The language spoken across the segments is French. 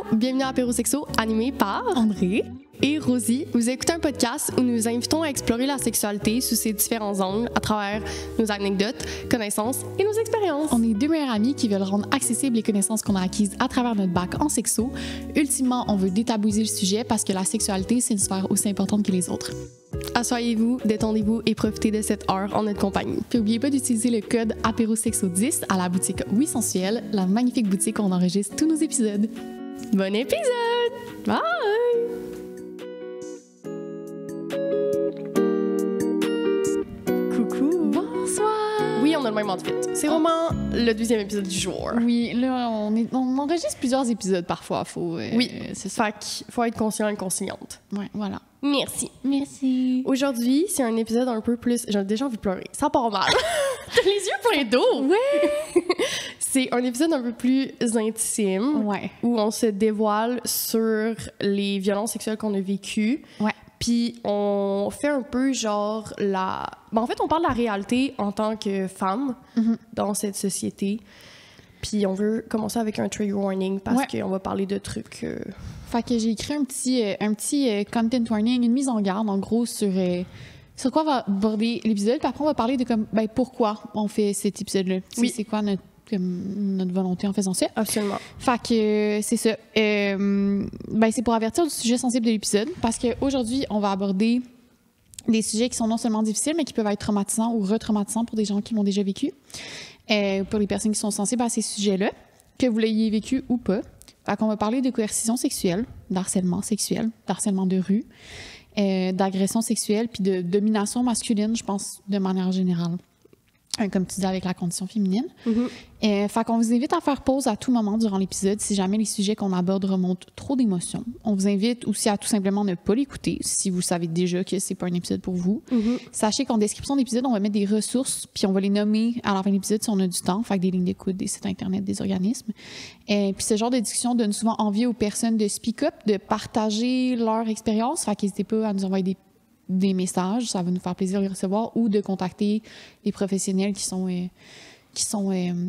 Bienvenue à Apéro Sexo, animé par André et Rosie. Vous écoutez un podcast où nous vous invitons à explorer la sexualité sous ses différents angles à travers nos anecdotes, connaissances et nos expériences. On est deux meilleures amies qui veulent rendre accessibles les connaissances qu'on a acquises à travers notre bac en sexo. Ultimement, on veut détabouiser le sujet parce que la sexualité, c'est une sphère aussi importante que les autres. Asseyez-vous, détendez-vous et profitez de cette heure en notre compagnie. Puis n'oubliez pas d'utiliser le code APÉROSEXO10 à la boutique Oui Sensuelle, la magnifique boutique où on enregistre tous nos épisodes. Bon épisode! Bye! Coucou! Bonsoir! Oui, on a le même outfit. C'est vraiment le deuxième épisode du jour. Oui, là, on enregistre plusieurs épisodes parfois. Oui, c'est ça. Fait qu'il faut être conscient et consciente. Ouais, voilà. Merci. Merci. Aujourd'hui, c'est un épisode un peu plus... J'ai déjà envie de pleurer. Ça part mal. T'as les yeux pleins d'eau. Ouais! C'est un épisode un peu plus intime. Ouais. Où on se dévoile sur les violences sexuelles qu'on a vécues. Ouais. Puis on fait un peu genre la... Ben, en fait, on parle de la réalité en tant que femme dans cette société. Puis on veut commencer avec un trigger warning parce qu'on va parler de trucs... Fait que j'ai écrit un petit content warning, une mise en garde, en gros, sur quoi va aborder l'épisode. Puis après, on va parler de pourquoi on fait cet épisode-là. Oui. C'est quoi notre volonté en faisant ça. Absolument. Fait que c'est ça. C'est pour avertir du sujet sensible de l'épisode parce qu'aujourd'hui, on va aborder des sujets qui sont non seulement difficiles, mais qui peuvent être traumatisants ou retraumatisants pour des gens qui l'ont déjà vécu. Pour les personnes qui sont sensibles à ces sujets-là, que vous l'ayez vécu ou pas. Fait qu'on va parler de coercition sexuelle, d'harcèlement sexuel, d'harcèlement de rue, d'agression sexuelle, puis de domination masculine, je pense, de manière générale. Comme tu dis, avec la condition féminine. Fait qu'on vous invite à faire pause à tout moment durant l'épisode si jamais les sujets qu'on aborde remontent trop d'émotions. On vous invite aussi à tout simplement ne pas l'écouter si vous savez déjà que c'est pas un épisode pour vous. Sachez qu'en description d'épisode, on va mettre des ressources puis on va les nommer à la fin de l'épisode si on a du temps. Fait que des lignes d'écoute, des sites internet, des organismes. Puis ce genre de discussion donne souvent envie aux personnes de speak up, de partager leur expérience. Fait qu'hésitez pas à nous envoyer des messages, ça va nous faire plaisir de les recevoir, ou de contacter les professionnels qui sont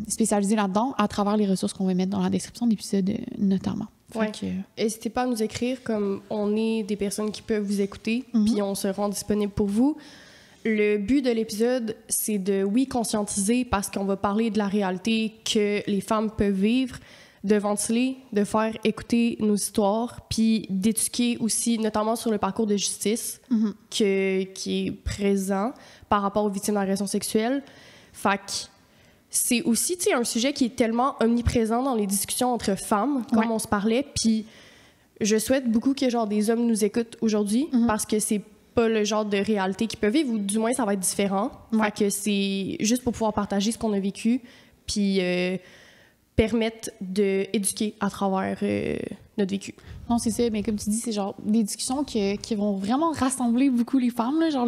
spécialisés là-dedans à travers les ressources qu'on va mettre dans la description de l'épisode notamment. N'hésitez pas à nous écrire, comme on est des personnes qui peuvent vous écouter, puis on se rend disponible pour vous. Le but de l'épisode, c'est de, conscientiser parce qu'on va parler de la réalité que les femmes peuvent vivre, de ventiler, de faire écouter nos histoires, puis d'éduquer aussi, notamment sur le parcours de justice qui est présent par rapport aux victimes d'agressions sexuelles. Fait que c'est aussi, tu sais, un sujet qui est tellement omniprésent dans les discussions entre femmes, comme on se parlait, puis je souhaite beaucoup que genre des hommes nous écoutent aujourd'hui parce que c'est pas le genre de réalité qu'ils peuvent vivre, ou du moins ça va être différent. Fait que c'est juste pour pouvoir partager ce qu'on a vécu, puis permettre d'éduquer à travers notre vécu. Non, c'est ça. Mais comme tu dis, c'est genre des discussions qui vont vraiment rassembler beaucoup les femmes. Là, genre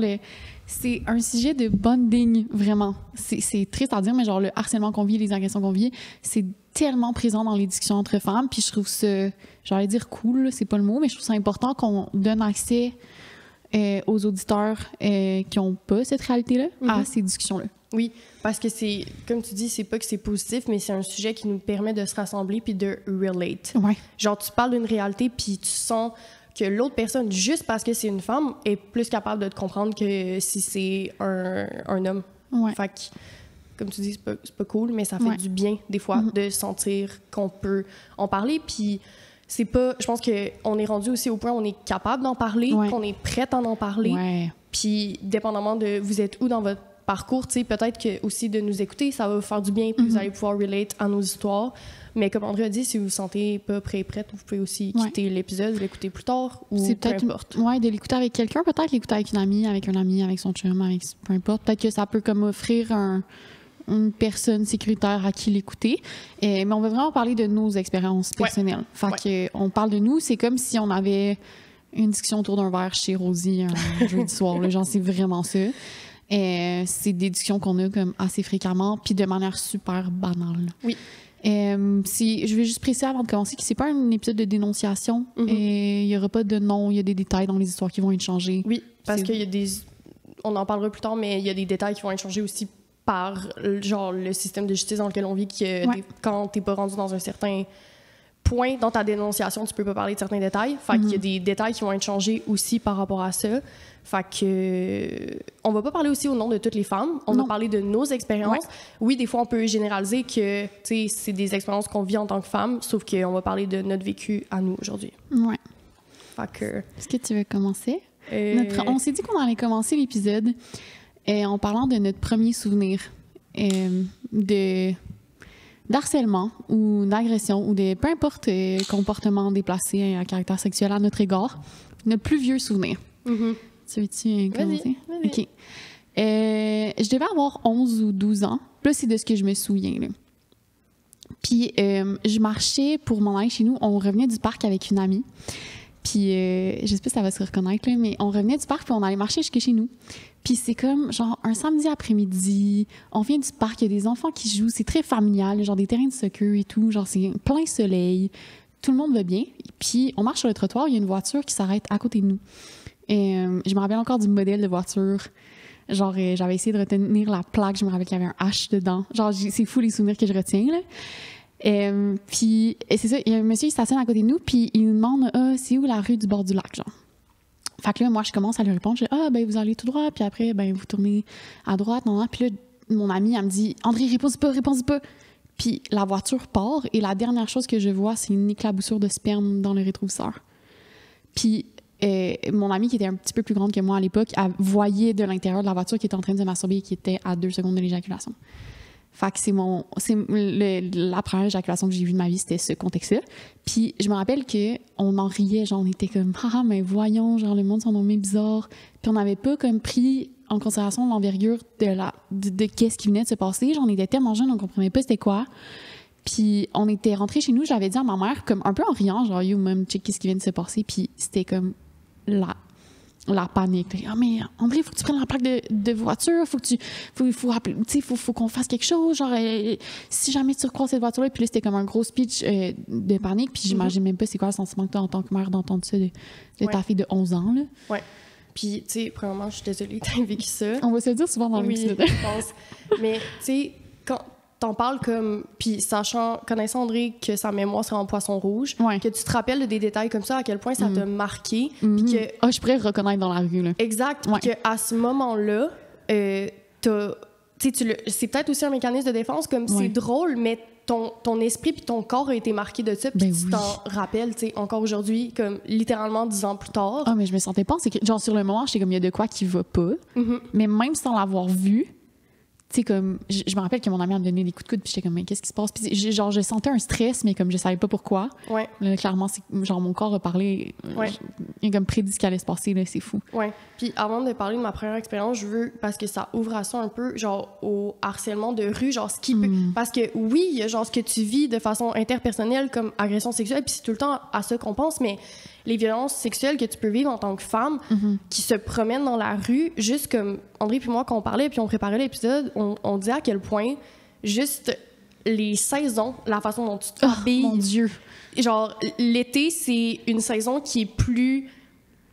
c'est un sujet de bonding, vraiment. C'est triste à dire, mais genre le harcèlement qu'on vit, les agressions qu'on vit, c'est tellement présent dans les discussions entre femmes. Puis je trouve ça, j'allais dire cool, c'est pas le mot, mais je trouve ça important qu'on donne accès aux auditeurs qui n'ont pas cette réalité-là à ces discussions-là. Oui, parce que c'est, comme tu dis, c'est pas que c'est positif, mais c'est un sujet qui nous permet de se rassembler puis de relate. Ouais. Genre, tu parles d'une réalité puis tu sens que l'autre personne, juste parce que c'est une femme, est plus capable de te comprendre que si c'est un homme. Ouais. Fait que, comme tu dis, c'est pas cool, mais ça fait du bien, des fois, de sentir qu'on peut en parler. Puis c'est pas... Je pense qu'on est rendu aussi au point où on est capable d'en parler, qu'on est prête à en parler. Ouais. Puis, dépendamment de vous êtes où dans votre parcours, tu sais, peut-être que aussi de nous écouter, ça va vous faire du bien, puis vous allez pouvoir relate à nos histoires. Mais comme André a dit, si vous vous sentez pas prêt et prête, vous pouvez aussi quitter l'épisode, l'écouter plus tard, ou c'est peu peut-être importe. De l'écouter avec quelqu'un, peut-être l'écouter avec une amie, avec un ami, avec son chum, peu importe. Peut-être que ça peut comme offrir une personne sécuritaire à qui l'écouter. Mais on va vraiment parler de nos expériences personnelles. Fait que on parle de nous, c'est comme si on avait une discussion autour d'un verre chez Rosie un jeudi soir. Là, genre, c'est vraiment ça. C'est des discussions qu'on a comme assez fréquemment, puis de manière super banale. Oui. Je vais juste préciser avant de commencer que c'est pas un épisode de dénonciation. Il y aura pas de nom, il y a des détails dans les histoires qui vont être changés. Oui, parce qu'il y a des... On en parlera plus tard, mais il y a des détails qui vont être changés aussi par genre le système de justice dans lequel on vit, quand t'es pas rendu dans un certain point dans ta dénonciation, tu peux pas parler de certains détails. Fait qu'il y a des détails qui vont être changés aussi par rapport à ça. Fait que on va pas parler aussi au nom de toutes les femmes. On va parler de nos expériences. Ouais. Oui, des fois, on peut généraliser que c'est des expériences qu'on vit en tant que femme, sauf qu'on va parler de notre vécu à nous aujourd'hui. Ouais. Fait que... Est-ce que tu veux commencer? On s'est dit qu'on allait commencer l'épisode en parlant de notre premier souvenir d'harcèlement ou d'agression ou de peu importe comportement déplacé à caractère sexuel à notre égard. Notre plus vieux souvenir. Mm-hmm. Tu veux-tu commencer? Vas-y. OK. Je devais avoir 11 ou 12 ans. Là, c'est de ce que je me souviens. Là. Puis, je marchais pour m'en aller chez nous. On revenait du parc avec une amie. Puis, je sais pas si ça va se reconnaître, là, mais on revenait du parc puis on allait marcher jusque chez nous. Puis c'est comme, genre, un samedi après-midi, on vient du parc, il y a des enfants qui jouent, c'est très familial, genre des terrains de soccer et tout, genre c'est plein soleil, tout le monde va bien. Puis on marche sur le trottoir, il y a une voiture qui s'arrête à côté de nous. Et je me rappelle encore du modèle de voiture. Genre, j'avais essayé de retenir la plaque, je me rappelle qu'il y avait un H dedans. Genre, c'est fou les souvenirs que je retiens, là. Puis, c'est ça, il y a un monsieur qui stationne à côté de nous, puis il nous demande « c'est où la rue du bord du lac? » genre. Fait que là, moi, je commence à lui répondre. Je dis « Ah, ben vous allez tout droit, puis après, ben vous tournez à droite. » non. Puis là, mon amie, elle me dit « André, réponds pas. » Puis la voiture part, et la dernière chose que je vois, c'est une éclaboussure de sperme dans le rétroviseur. Puis mon amie, qui était un petit peu plus grande que moi à l'époque, elle voyait de l'intérieur de la voiture qui était en train de se masturber et qui était à 2 secondes de l'éjaculation. Fait que la première éjaculation que j'ai vue de ma vie, c'était ce contexte-là. Puis je me rappelle qu'on en riait, genre on était comme « Ah, mais voyons, genre le monde s'en nommé bizarre. » Puis on n'avait pas comme pris en considération l'envergure de qu'est-ce qui venait de se passer. Genre on était tellement jeunes, on comprenait pas c'était quoi. Puis on était rentrés chez nous, j'avais dit à ma mère, comme un peu en riant, genre « Yo, même, check qu'est-ce qui vient de se passer. » Puis c'était comme la panique. « Ah, mais André, il faut que tu prennes la plaque de voiture, faut qu'on fasse quelque chose, genre, si jamais tu recroises cette voiture-là. » Puis là, c'était comme un gros speech de panique, puis j'imagine même pas c'est quoi le sentiment que tu as en tant que mère d'entendre ça de ta fille de 11 ans, là. Ouais. Puis, tu sais, premièrement, je suis désolée, t'as vécu ça. On va se le dire souvent dans l'épisode. Oui, je pense. Mais, tu sais, quand t'en parles comme... Puis, connaissant André, que sa mémoire serait en poisson rouge, que tu te rappelles de des détails comme ça, à quel point ça t'a marqué. Puis que... Ah, je pourrais le reconnaître dans la rue, là. Exact. Puis qu'à ce moment-là, c'est peut-être aussi un mécanisme de défense, comme c'est drôle, mais ton esprit puis ton corps a été marqué de ça, puis tu t'en rappelles, tu sais, encore aujourd'hui, comme littéralement 10 ans plus tard. Ah, mais je me sentais pas, genre sur le moment, j'étais comme, il y a de quoi qui va pas, mais même sans l'avoir vu, tu sais, comme, je me rappelle que mon ami me donnait des coups de coude, puis j'étais comme, mais qu'est-ce qui se passe? Puis genre, je sentais un stress, mais comme je savais pas pourquoi. Ouais. Là, clairement, genre, mon corps a parlé, il a comme prédit ce qui allait se passer, là, c'est fou. Ouais. Puis avant de parler de ma première expérience, je veux, parce que ça ouvre à ça un peu, genre, au harcèlement de rue, genre, ce qui peut... Parce que oui, il y a genre ce que tu vis de façon interpersonnelle comme agression sexuelle, puis c'est tout le temps à ça qu'on pense, mais les violences sexuelles que tu peux vivre en tant que femme qui se promènent dans la rue, juste comme André puis moi, quand on parlait puis on préparait l'épisode, on disait à quel point juste les saisons, la façon dont tu t'habilles... Oh, mon Dieu! Genre, l'été, c'est une saison qui est plus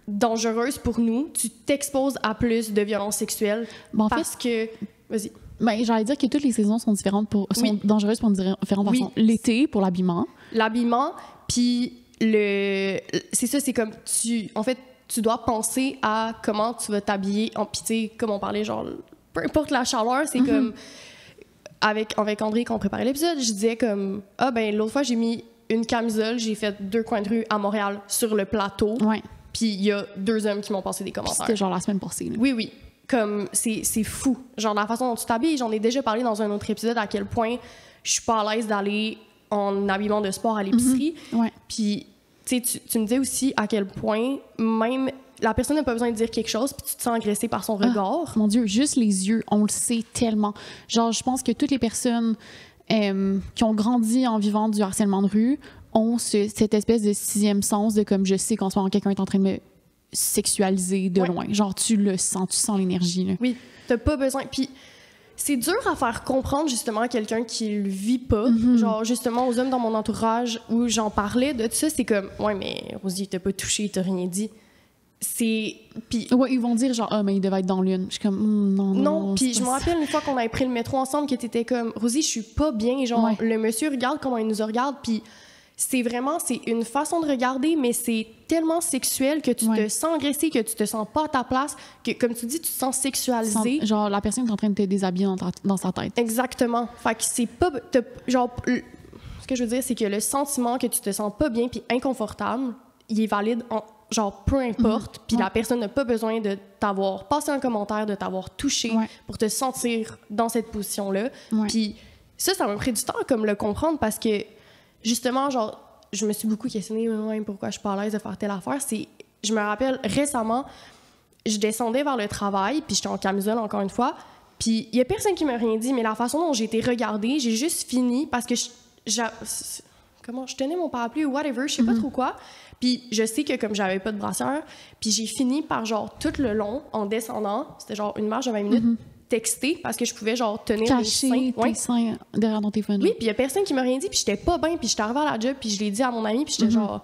dangereuse pour nous. Tu t'exposes à plus de violences sexuelles parce que... Vas-y. Ben, j'allais dire que toutes les saisons sont différentes sont dangereuses pour différentes façons. L'été, pour l'habillement. L'habillement, puis c'est ça, c'est comme en fait, tu dois penser à comment tu vas t'habiller. Puis tu sais, comme on parlait, genre, peu importe la chaleur, c'est comme... Avec André, quand on préparait l'épisode, je disais comme, l'autre fois, j'ai mis une camisole, j'ai fait 2 coins de rue à Montréal sur le plateau. Ouais. Puis il y a 2 hommes qui m'ont passé des commentaires. C'était genre la semaine passée. Là. Oui. Comme, c'est fou. Genre, la façon dont tu t'habilles, j'en ai déjà parlé dans un autre épisode à quel point je suis pas à l'aise d'aller en habillement de sport à l'épicerie. Ouais. Puis, tu sais, tu me disais aussi à quel point même la personne n'a pas besoin de dire quelque chose, puis tu te sens agressé par son regard. Mon Dieu, juste les yeux, on le sait tellement. Genre, je pense que toutes les personnes qui ont grandi en vivant du harcèlement de rue ont cette espèce de 6e sens de comme je sais qu'en ce moment, quelqu'un est en train de me sexualiser de loin. Genre, tu le sens, tu sens l'énergie. Là. Oui, t'as pas besoin. Puis, c'est dur à faire comprendre justement à quelqu'un qui le vit pas. Genre, justement, aux hommes dans mon entourage où j'en parlais de tout ça, c'est comme, ouais, mais Rosie, t'as pas touché, t'as rien dit. Puis ouais, ils vont dire genre mais il devait être dans l'une. Je suis comme non. Puis je me rappelle une fois qu'on avait pris le métro ensemble que t'étais comme Rosie, je suis pas bien, genre le monsieur regarde comment il nous regarde, puis c'est une façon de regarder, mais c'est tellement sexuel que tu te sens agressé, que tu te sens pas à ta place, que, comme tu dis, tu te sens sexualisé. Genre, la personne est en train de te déshabiller dans sa tête. Exactement. Fait que c'est pas... Genre, ce que je veux dire, c'est que le sentiment que tu te sens pas bien puis inconfortable, il est valide genre, peu importe, puis la personne n'a pas besoin de t'avoir passé un commentaire, de t'avoir touché pour te sentir dans cette position-là. Puis ça m'a pris du temps comme le comprendre parce que, justement, genre, je me suis beaucoup questionnée pourquoi je suis pas à l'aise de faire telle affaire. Je me rappelle, récemment, je descendais vers le travail, puis j'étais en camisole, encore une fois, puis il y a personne qui m'a rien dit, mais la façon dont j'ai été regardée, j'ai juste fini parce que je tenais mon parapluie ou whatever, je sais pas trop quoi. Puis je sais que comme j'avais pas de brassière, puis j'ai fini par genre tout le long, en descendant, c'était genre une marche de 20 minutes, texter parce que je pouvais genre tenir cacher tes seins derrière ton téléphone. Oui, puis il y a personne qui m'a rien dit, puis j'étais pas bien, puis j'étais arrivée à la job, puis je l'ai dit à mon ami, puis j'étais genre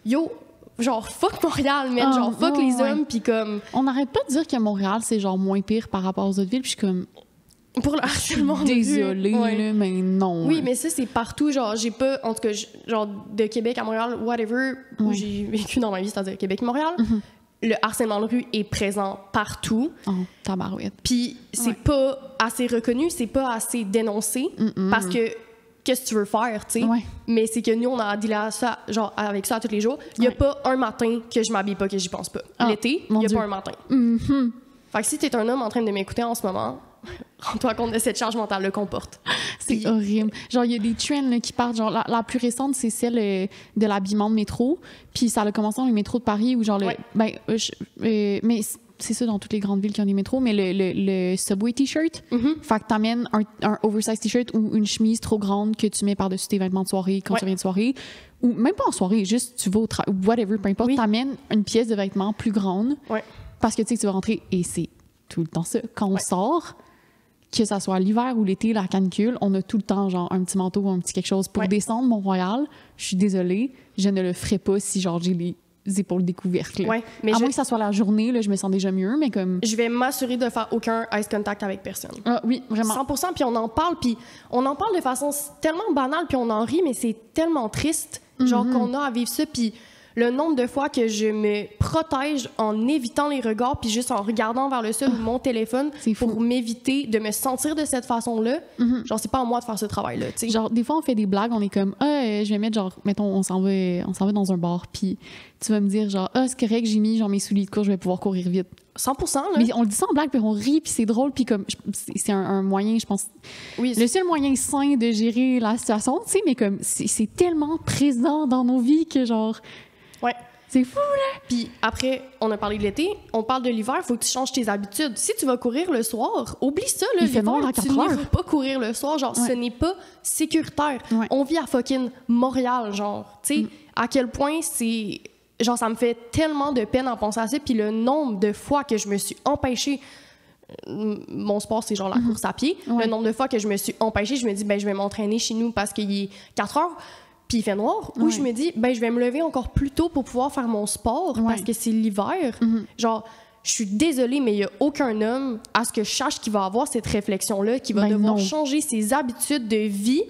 yo, genre fuck Montréal, man, genre fuck les hommes, puis comme on n'arrête pas de dire que Montréal c'est genre moins pire par rapport aux autres villes, puis je suis comme pour le harcèlement. Désolée, là, mais non. Oui, mais ça, c'est partout. Genre, j'ai pas, en tout cas, genre, de Québec à Montréal, whatever, où j'ai vécu dans ma vie, c'est-à-dire Québec-Montréal, le harcèlement de rue est présent partout. Oh, tabarouette. Puis c'est pas assez reconnu, c'est pas assez dénoncé, parce que qu'est-ce que tu veux faire, tu sais? Mais c'est que nous, on a dealé à ça, genre, avec ça tous les jours. Il y a pas un matin que je m'habille pas, que j'y pense pas. L'été, il y a pas un matin. Fait que si t'es un homme en train de m'écouter en ce moment, rends-toi compte de cette charge mentale le comporte. C'est horrible. Genre, il y a des trends là, qui partent. Genre, la plus récente, c'est celle de l'habillement de métro. Puis ça a commencé dans les métros de Paris où, genre, mais c'est ça dans toutes les grandes villes qui ont des métros, mais le Subway T-shirt. Fait que t'amènes un oversize T-shirt ou une chemise trop grande que tu mets par-dessus tes vêtements de soirée quand tu viens de soirée. Ou même pas en soirée, juste tu vas au whatever, peu importe. T'amènes une pièce de vêtements plus grande parce que tu sais que tu vas rentrer et c'est tout le temps ça. Quand on sort, que ça soit l'hiver ou l'été, la canicule, on a tout le temps genre un petit manteau ou un petit quelque chose. Pour descendre Mont-Royal, je suis désolée, je ne le ferai pas si genre j'ai les épaules découvertes. Là. Mais à moins que ça soit la journée, là, je me sens déjà mieux, mais comme... Je vais m'assurer de faire aucun eye contact avec personne. Ah oui, vraiment. 100%, puis on en parle de façon tellement banale, puis on en rit, mais c'est tellement triste, genre qu'on a à vivre ça, puis le nombre de fois que je me protège en évitant les regards puis juste en regardant vers le sol ou mon téléphone pour m'éviter de me sentir de cette façon-là. Genre, c'est pas à moi de faire ce travail-là, tu sais. Genre, des fois, on fait des blagues, on est comme, je vais mettre, genre, mettons, on s'en va dans un bar, puis tu vas me dire, genre, c'est correct, j'ai mis, genre, mes souliers de cours, je vais pouvoir courir vite. 100%, là. Mais on le dit ça en blague, puis on rit, puis c'est drôle, puis comme, c'est un moyen, je pense, le seul moyen sain de gérer la situation, tu sais, mais comme, c'est tellement présent dans nos vies que, genre... C'est fou, là! Puis après, on a parlé de l'été, on parle de l'hiver, il faut que tu changes tes habitudes. Si tu vas courir le soir, oublie ça, là, il fait noir à 4 heures. Tu ne pas courir le soir, genre, ce n'est pas sécuritaire. On vit à fucking Montréal, genre, tu sais, à quel point c'est... Genre, ça me fait tellement de peine en pensant à ça, puis le nombre de fois que je me suis empêchée... Mon sport, c'est genre la course à pied. Le nombre de fois que je me suis empêchée, je me dis, je vais m'entraîner chez nous parce qu'il est 4 heures. Puis il fait noir, ou je me dis, je vais me lever encore plus tôt pour pouvoir faire mon sport parce que c'est l'hiver. Genre, je suis désolée, mais il n'y a aucun homme, à ce que je sache, qui va avoir cette réflexion-là, qui va devoir changer ses habitudes de vie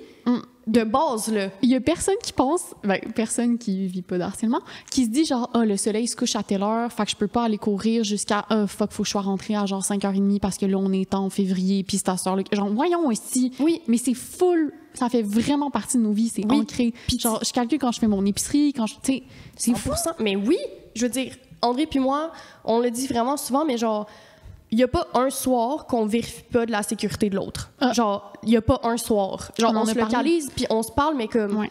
de base, là. Il y a personne qui pense, personne qui vit pas d'harcèlement, qui se dit genre, le soleil se couche à telle heure, fait que je peux pas aller courir jusqu'à, faut que je sois rentrée à genre 5h30 parce que là, on est en février, puis c'est à cette heure-là. Genre, voyons aussi. Oui. Mais c'est full, ça fait vraiment partie de nos vies, c'est ancré. Puis genre, je calcule quand je fais mon épicerie, quand je, tu sais, c'est 100%. Fou. Mais oui, je veux dire, André puis moi, on le dit vraiment souvent, mais genre, il n'y a pas un soir qu'on vérifie pas de la sécurité de l'autre. Genre, il n'y a pas un soir. Genre, on se localise, puis on se parle, mais comme...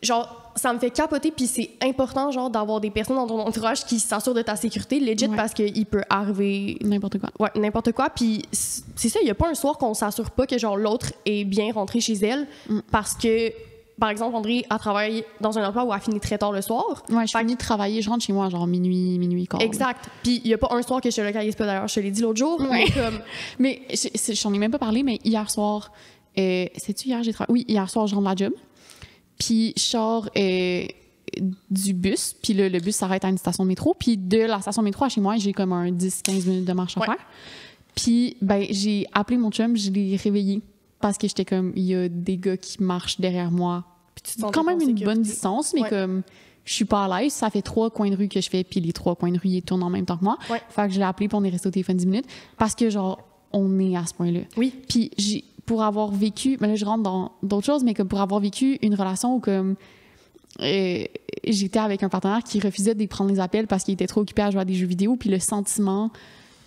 Genre, ça me fait capoter, puis c'est important, genre, d'avoir des personnes dans ton entourage qui s'assurent de ta sécurité, legit, parce qu'il peut arriver... N'importe quoi. Ouais, n'importe quoi. Puis c'est ça, il n'y a pas un soir qu'on s'assure pas que, genre, l'autre est bien rentré chez elle, parce que... Par exemple, André a travaillé dans un emploi où elle finit très tard le soir. Ouais, je finis de travailler, je rentre chez moi genre minuit quart. Exact. Puis il n'y a pas un soir que je te localise pas, d'ailleurs. Je te l'ai dit l'autre jour. Mais, mais j'en ai même pas parlé, mais hier soir, c'est-tu hier j'ai travaillé? Oui, hier soir, je rentre de la job. Puis je sors du bus, puis le bus s'arrête à une station de métro. Puis de la station de métro à chez moi, j'ai comme un 10-15 minutes de marche à faire. Puis j'ai appelé mon chum, je l'ai réveillé. Parce que j'étais comme, il y a des gars qui marchent derrière moi Puis tu te sentais quand même en une sécurité. bonne distance, mais Ouais. comme je suis pas à l'aise, ça fait 3 coins de rue que je fais, puis les 3 coins de rue, ils tournent en même temps que moi. Ouais. Fait que je l'ai appelé, puis on est resté au téléphone 10 minutes, parce que, genre, on est à ce point-là. Oui. Puis pour avoir vécu, mais là, je rentre dans d'autres choses, mais comme pour avoir vécu une relation où, comme, j'étais avec un partenaire qui refusait de prendre les appels parce qu'il était trop occupé à jouer à des jeux vidéo, puis le sentiment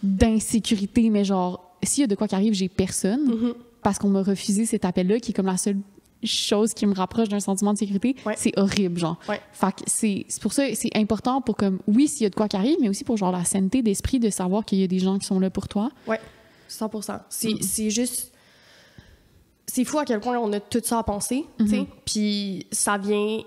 d'insécurité, mais genre, s'il y a de quoi qui arrive, j'ai personne, Mhm. parce qu'on m'a refusé cet appel-là, qui est comme la seule chose qui me rapproche d'un sentiment de sécurité, Ouais. c'est horrible, genre. Ouais. Fait que c'est pour ça, c'est important pour, comme, oui, s'il y a de quoi qui arrive, mais aussi pour, genre, la sainteté d'esprit de savoir qu'il y a des gens qui sont là pour toi. Ouais, 100%. C'est juste... C'est fou à quel point on a tout ça à penser, tu sais. Puis ça vient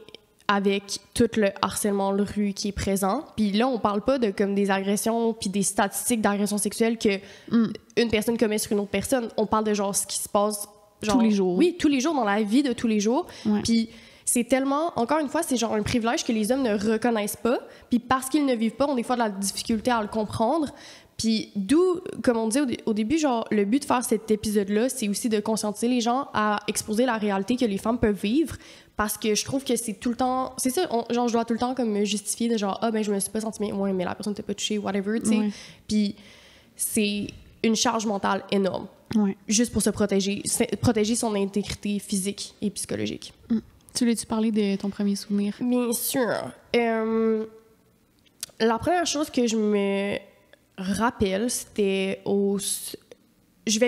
avec tout le harcèlement de rue qui est présent. Puis là, on parle pas de comme des agressions puis des statistiques d'agression sexuelle que une personne commet sur une autre personne. On parle de genre ce qui se passe... Genre, Tous les jours. Oui, tous les jours, dans la vie de tous les jours. Ouais. Puis c'est tellement... Encore une fois, c'est genre un privilège que les hommes ne reconnaissent pas. Puis parce qu'ils ne vivent pas, ont des fois de la difficulté à le comprendre. Puis d'où, comme on disait au début, genre, le but de faire cet épisode-là, c'est aussi de conscientiser les gens à exposer la réalité que les femmes peuvent vivre. Parce que je trouve que c'est tout le temps... C'est ça, genre, je dois tout le temps comme me justifier de genre, ah, ben je me suis pas sentie bien, ouais, mais la personne t'a pas touchée, whatever, tu sais. Ouais. Puis c'est une charge mentale énorme. Ouais. Juste pour se protéger son intégrité physique et psychologique. Tu voulais-tu parler de ton premier souvenir? Bien sûr. La première chose que je me rappelle, c'était je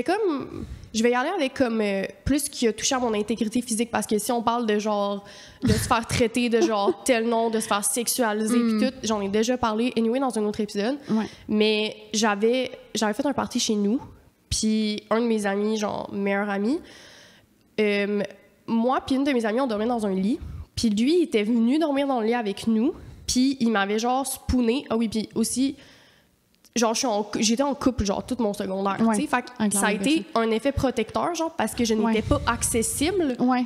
vais y aller avec comme plus qui a touché à mon intégrité physique, parce que si on parle de genre de se faire traiter de genre tel nom, de se faire sexualiser puis tout, j'en ai déjà parlé anyway dans un autre épisode. Ouais. Mais j'avais fait un party chez nous, puis un de mes amis, genre meilleur ami, moi puis une de mes amies, on dormait dans un lit, puis lui il était venu dormir dans le lit avec nous, puis il m'avait genre spooné. Ah oui, puis aussi genre j'étais en couple genre tout mon secondaire, Ouais, tu sais, fait que un ça a clair été un effet protecteur genre parce que je n'étais Ouais. pas accessible. Ouais.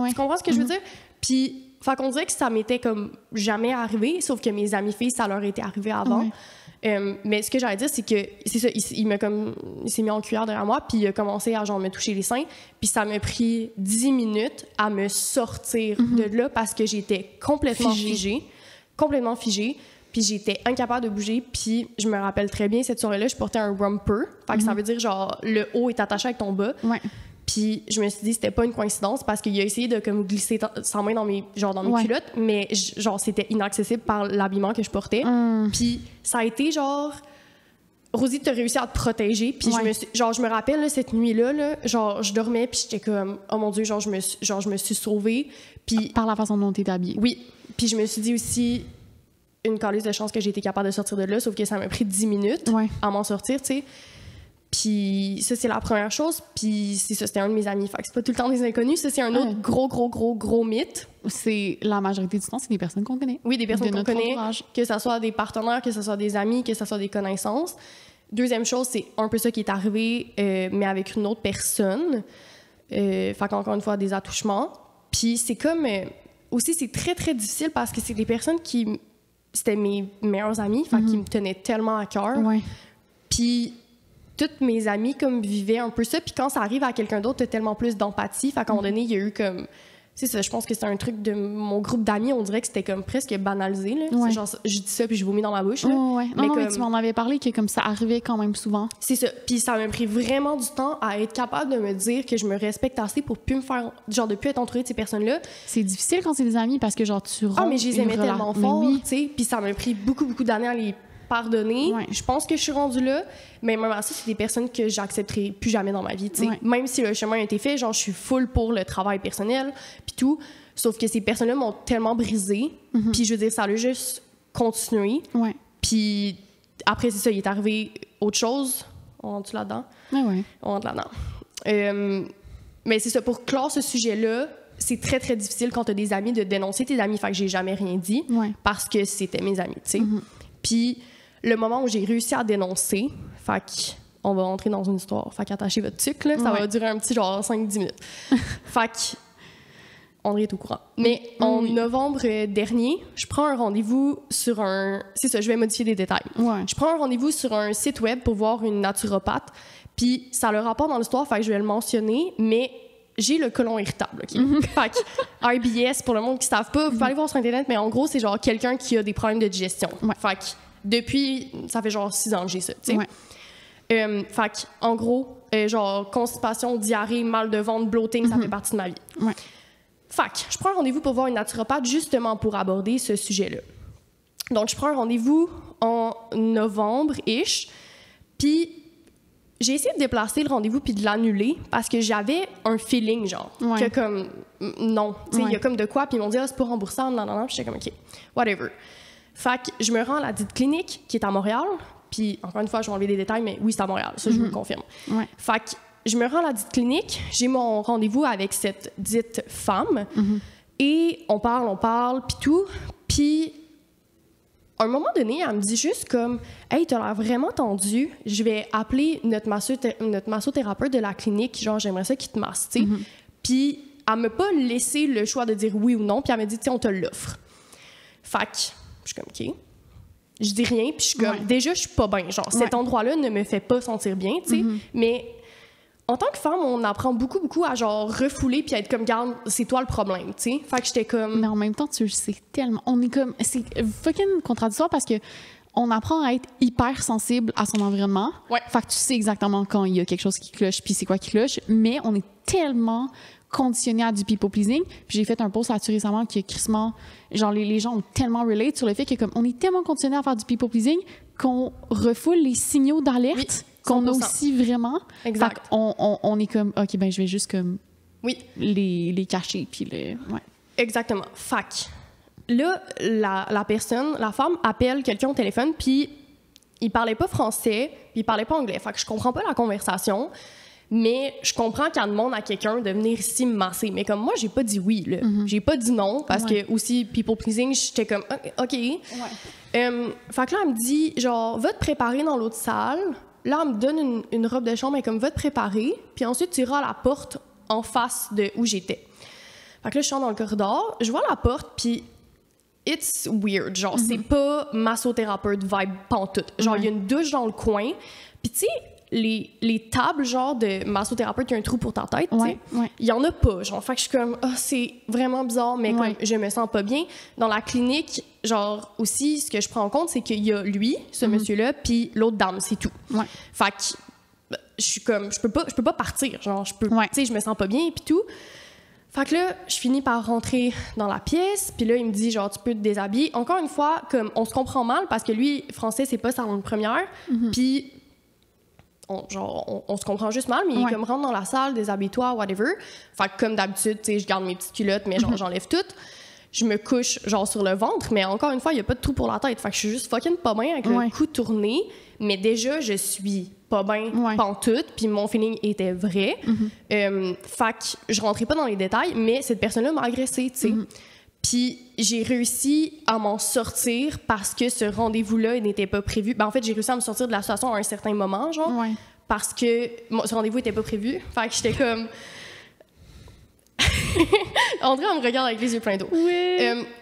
Tu comprends ce que je veux dire? Puis fait qu'on dirait que ça m'était comme jamais arrivé, sauf que mes amies filles ça leur était arrivé avant. Mais ce que j'allais dire, c'est que c'est ça, il s'est mis en cuillère derrière moi, puis il a commencé à genre me toucher les seins, puis ça m'a pris 10 minutes à me sortir de là parce que j'étais complètement figée, puis j'étais incapable de bouger, puis je me rappelle très bien cette soirée-là, je portais un romper, fait que ça veut dire genre le haut est attaché avec ton bas. Ouais. Puis je me suis dit c'était pas une coïncidence parce qu'il a essayé de comme glisser sa main dans mes culottes, mais genre c'était inaccessible par l'habillement que je portais. Puis ça a été genre Rosie, t'as réussi à te protéger, puis je me rappelle là, cette nuit-là là, genre je dormais puis j'étais comme oh mon Dieu, je me suis sauvée, puis Par la façon dont t'es habillée. oui, puis je me suis dit aussi une calisse de chance que j'ai été capable de sortir de là, sauf que ça m'a pris 10 minutes à m'en sortir, tu sais. Puis ça, c'est la première chose. Puis c'est ça, c'était un de mes amis. Fait que c'est pas tout le temps des inconnus. Ça, c'est un autre gros mythe. C'est la majorité du temps, c'est des personnes qu'on connaît. Oui, des personnes De qu'on notre connaît, entourage. que ce soit des partenaires, que ce soit des amis, que ce soit des connaissances. Deuxième chose, c'est un peu ça qui est arrivé, mais avec une autre personne. Fait qu'encore une fois, des attouchements. Puis c'est comme... aussi, c'est très, très difficile parce que c'est des personnes qui... C'était mes meilleurs amis, fait qu'ils me tenaient tellement à cœur. Ouais. Puis toutes mes amies comme vivaient un peu ça, puis quand ça arrive à quelqu'un d'autre, t'as tellement plus d'empathie. Fait qu'à un moment donné, il y a eu comme... C'est ça, je pense que c'est un truc de mon groupe d'amis, on dirait que c'était comme presque banalisé, là. Ouais. C'est genre, je dis ça, puis je vomis dans ma bouche, là. Ouais. Mais Non, mais comme- tu m'en avais parlé que comme ça arrivait quand même souvent. C'est ça. Puis ça m'a pris vraiment du temps à être capable de me dire que je me respecte assez pour plus me faire... Genre, de plus être entourée de ces personnes-là. C'est difficile quand c'est des amis parce que genre tu Ah, mais je les aimais tellement fort, Oui. tu sais. Puis ça m'a pris beaucoup d'années à les pardonner. Ouais. Je pense que je suis rendue là. Mais même à ça, c'est des personnes que j'accepterai plus jamais dans ma vie, tu sais. Ouais. Même si le chemin a été fait, genre, je suis full pour le travail personnel, puis tout. Sauf que ces personnes-là m'ont tellement brisée. Puis je veux dire, ça a juste continué. Ouais. Puis après, c'est ça, il est arrivé autre chose. On rentre là-dedans? Ouais. On rentre là-dedans. Mais c'est ça, pour clore ce sujet-là, c'est très, très difficile quand t'as des amis de dénoncer tes amis. Fait que j'ai jamais rien dit Ouais. parce que c'était mes amis, tu sais. Puis le moment où j'ai réussi à dénoncer, fait qu'on va rentrer dans une histoire. Fait qu'attachez votre tuque, là, ça va durer un petit genre 5-10 minutes. Fait que André est au courant. Mais en novembre dernier, je prends un rendez-vous sur un... C'est ça, je vais modifier des détails. Ouais. Je prends un rendez-vous sur un site web pour voir une naturopathe. Puis ça a le rapport dans l'histoire, fait que je vais le mentionner, mais j'ai le côlon irritable, OK? Fait que IBS, pour le monde qui ne savent pas, vous pouvez aller voir sur Internet, mais en gros, c'est genre quelqu'un qui a des problèmes de digestion. Fait que depuis, ça fait genre 6 ans que j'ai ça, tu sais. Fait que, en gros, genre constipation, diarrhée, mal de ventre, bloating, ça fait partie de ma vie. Fait que je prends un rendez-vous pour voir une naturopathe justement pour aborder ce sujet-là. Donc, je prends un rendez-vous en novembre-ish, puis j'ai essayé de déplacer le rendez-vous puis de l'annuler parce que j'avais un feeling, genre, que comme, non, tu sais, il y a comme de quoi, puis ils m'ont dit, ah, c'est pas remboursable, non, puis j'étais comme, OK, whatever. Fait que je me rends à la dite clinique qui est à Montréal, puis encore une fois, je vais enlever des détails, mais oui, c'est à Montréal, ça, je vous le confirme. Fait que je me rends à la dite clinique, j'ai mon rendez-vous avec cette dite femme, et on parle, puis tout, puis à un moment donné, elle me dit juste comme « Hey, t'as l'air vraiment tendu, je vais appeler notre massothérapeute de la clinique, genre j'aimerais ça qu'il te masse, tu sais. Puis elle m'a pas laissé le choix de dire oui ou non, puis elle m'a dit « Tu sais, on te l'offre. » Fait que je suis comme « OK. » Je dis rien, puis je suis comme déjà, je suis pas bien. Genre, cet endroit-là ne me fait pas sentir bien, tu sais. Mais en tant que femme, on apprend beaucoup à genre refouler puis à être comme, garde, c'est toi le problème, tu sais. Fait que j'étais comme. Mais en même temps, tu le sais tellement. On est comme. C'est fucking contradictoire parce que on apprend à être hyper sensible à son environnement. Fait que tu sais exactement quand il y a quelque chose qui cloche puis c'est quoi qui cloche. Mais on est tellement conditionné à du people pleasing. Puis j'ai fait un post là-dessus récemment qui est crissement. Genre, les gens ont tellement relate sur le fait que, comme, on est tellement conditionné à faire du people pleasing qu'on refoule les signaux d'alerte qu'on a aussi vraiment. Exact. Fait on est comme, OK, ben je vais juste comme les cacher. Puis Exactement. Fait que là, la femme appelle quelqu'un au téléphone, puis il parlait pas français, puis il parlait pas anglais. Fait que je comprends pas la conversation. Mais je comprends qu'elle demande à quelqu'un de venir ici me masser. Mais comme moi, j'ai pas dit oui, là. J'ai pas dit non, parce que aussi, people pleasing, j'étais comme, OK. Fait que là, elle me dit, genre, va te préparer dans l'autre salle. Là, elle me donne une robe de chambre, et comme, va te préparer. Puis ensuite, tu iras à la porte en face de où j'étais. Fait que là, je suis dans le corridor, je vois la porte, puis it's weird. Genre, c'est pas massothérapeute vibe pantoute. Genre, il y a une douche dans le coin. Puis tu sais, les tables, genre, de massothérapeute qui a un trou pour ta tête, tu sais, il y en a pas, genre. Fait que je suis comme, c'est vraiment bizarre, mais comme je me sens pas bien. Dans la clinique, genre, aussi, ce que je prends en compte, c'est qu'il y a lui, ce monsieur-là, puis l'autre dame, c'est tout. Fait que je suis comme, je peux pas partir, genre, tu sais, je me sens pas bien, puis tout. Fait que là, je finis par rentrer dans la pièce, puis là, il me dit, genre, tu peux te déshabiller. Encore une fois, comme, on se comprend mal, parce que lui, français, c'est pas sa langue première, puis on se comprend juste mal, mais il est comme, rentre dans la salle, déshabille-toi, whatever. Fait que comme d'habitude, tu sais, je garde mes petites culottes, mais genre, j'enlève toutes. Je me couche, genre, sur le ventre, mais encore une fois, il n'y a pas de trou pour la tête. Fait que je suis juste fucking pas bien avec le cou tourné, mais déjà, je suis pas bien pantoute, puis mon feeling était vrai. Fait que je rentrais pas dans les détails, mais cette personne-là m'a agressée, tu sais. Puis j'ai réussi à m'en sortir parce que ce rendez-vous-là n'était pas prévu. Ben, en fait, j'ai réussi à me sortir de la situation à un certain moment, genre, parce que ce rendez-vous n'était pas prévu. Fait que j'étais comme... André, elle me regarde avec les yeux pleins d'eau.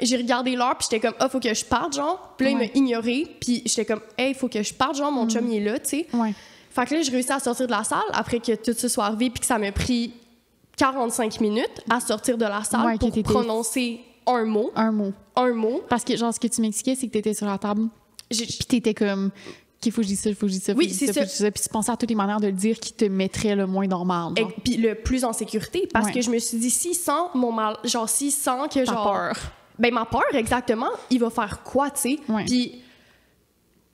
J'ai regardé l'heure, puis j'étais comme, faut que je parte, genre. Puis là, il m'a ignoré, puis j'étais comme, hey, faut que je parte, genre, mon chum, il est là, tu sais. Fait que là, j'ai réussi à sortir de la salle après que tout ça soit arrivé, puis que ça m'a pris 45 minutes à sortir de la salle pour prononcer un mot. Parce que, genre, ce que tu m'expliquais, c'est que t'étais sur la table, puis t'étais comme... qu'il faut que je dise ça, oui, c'est ça. Puis tu pensais à toutes les manières de le dire qui te mettraient le moins normal. Et puis le plus en sécurité, parce que je me suis dit, s'il sent mon mal, genre, s'il sent que, genre... peur. Ben, ma peur, exactement, il va faire quoi, tu sais? Puis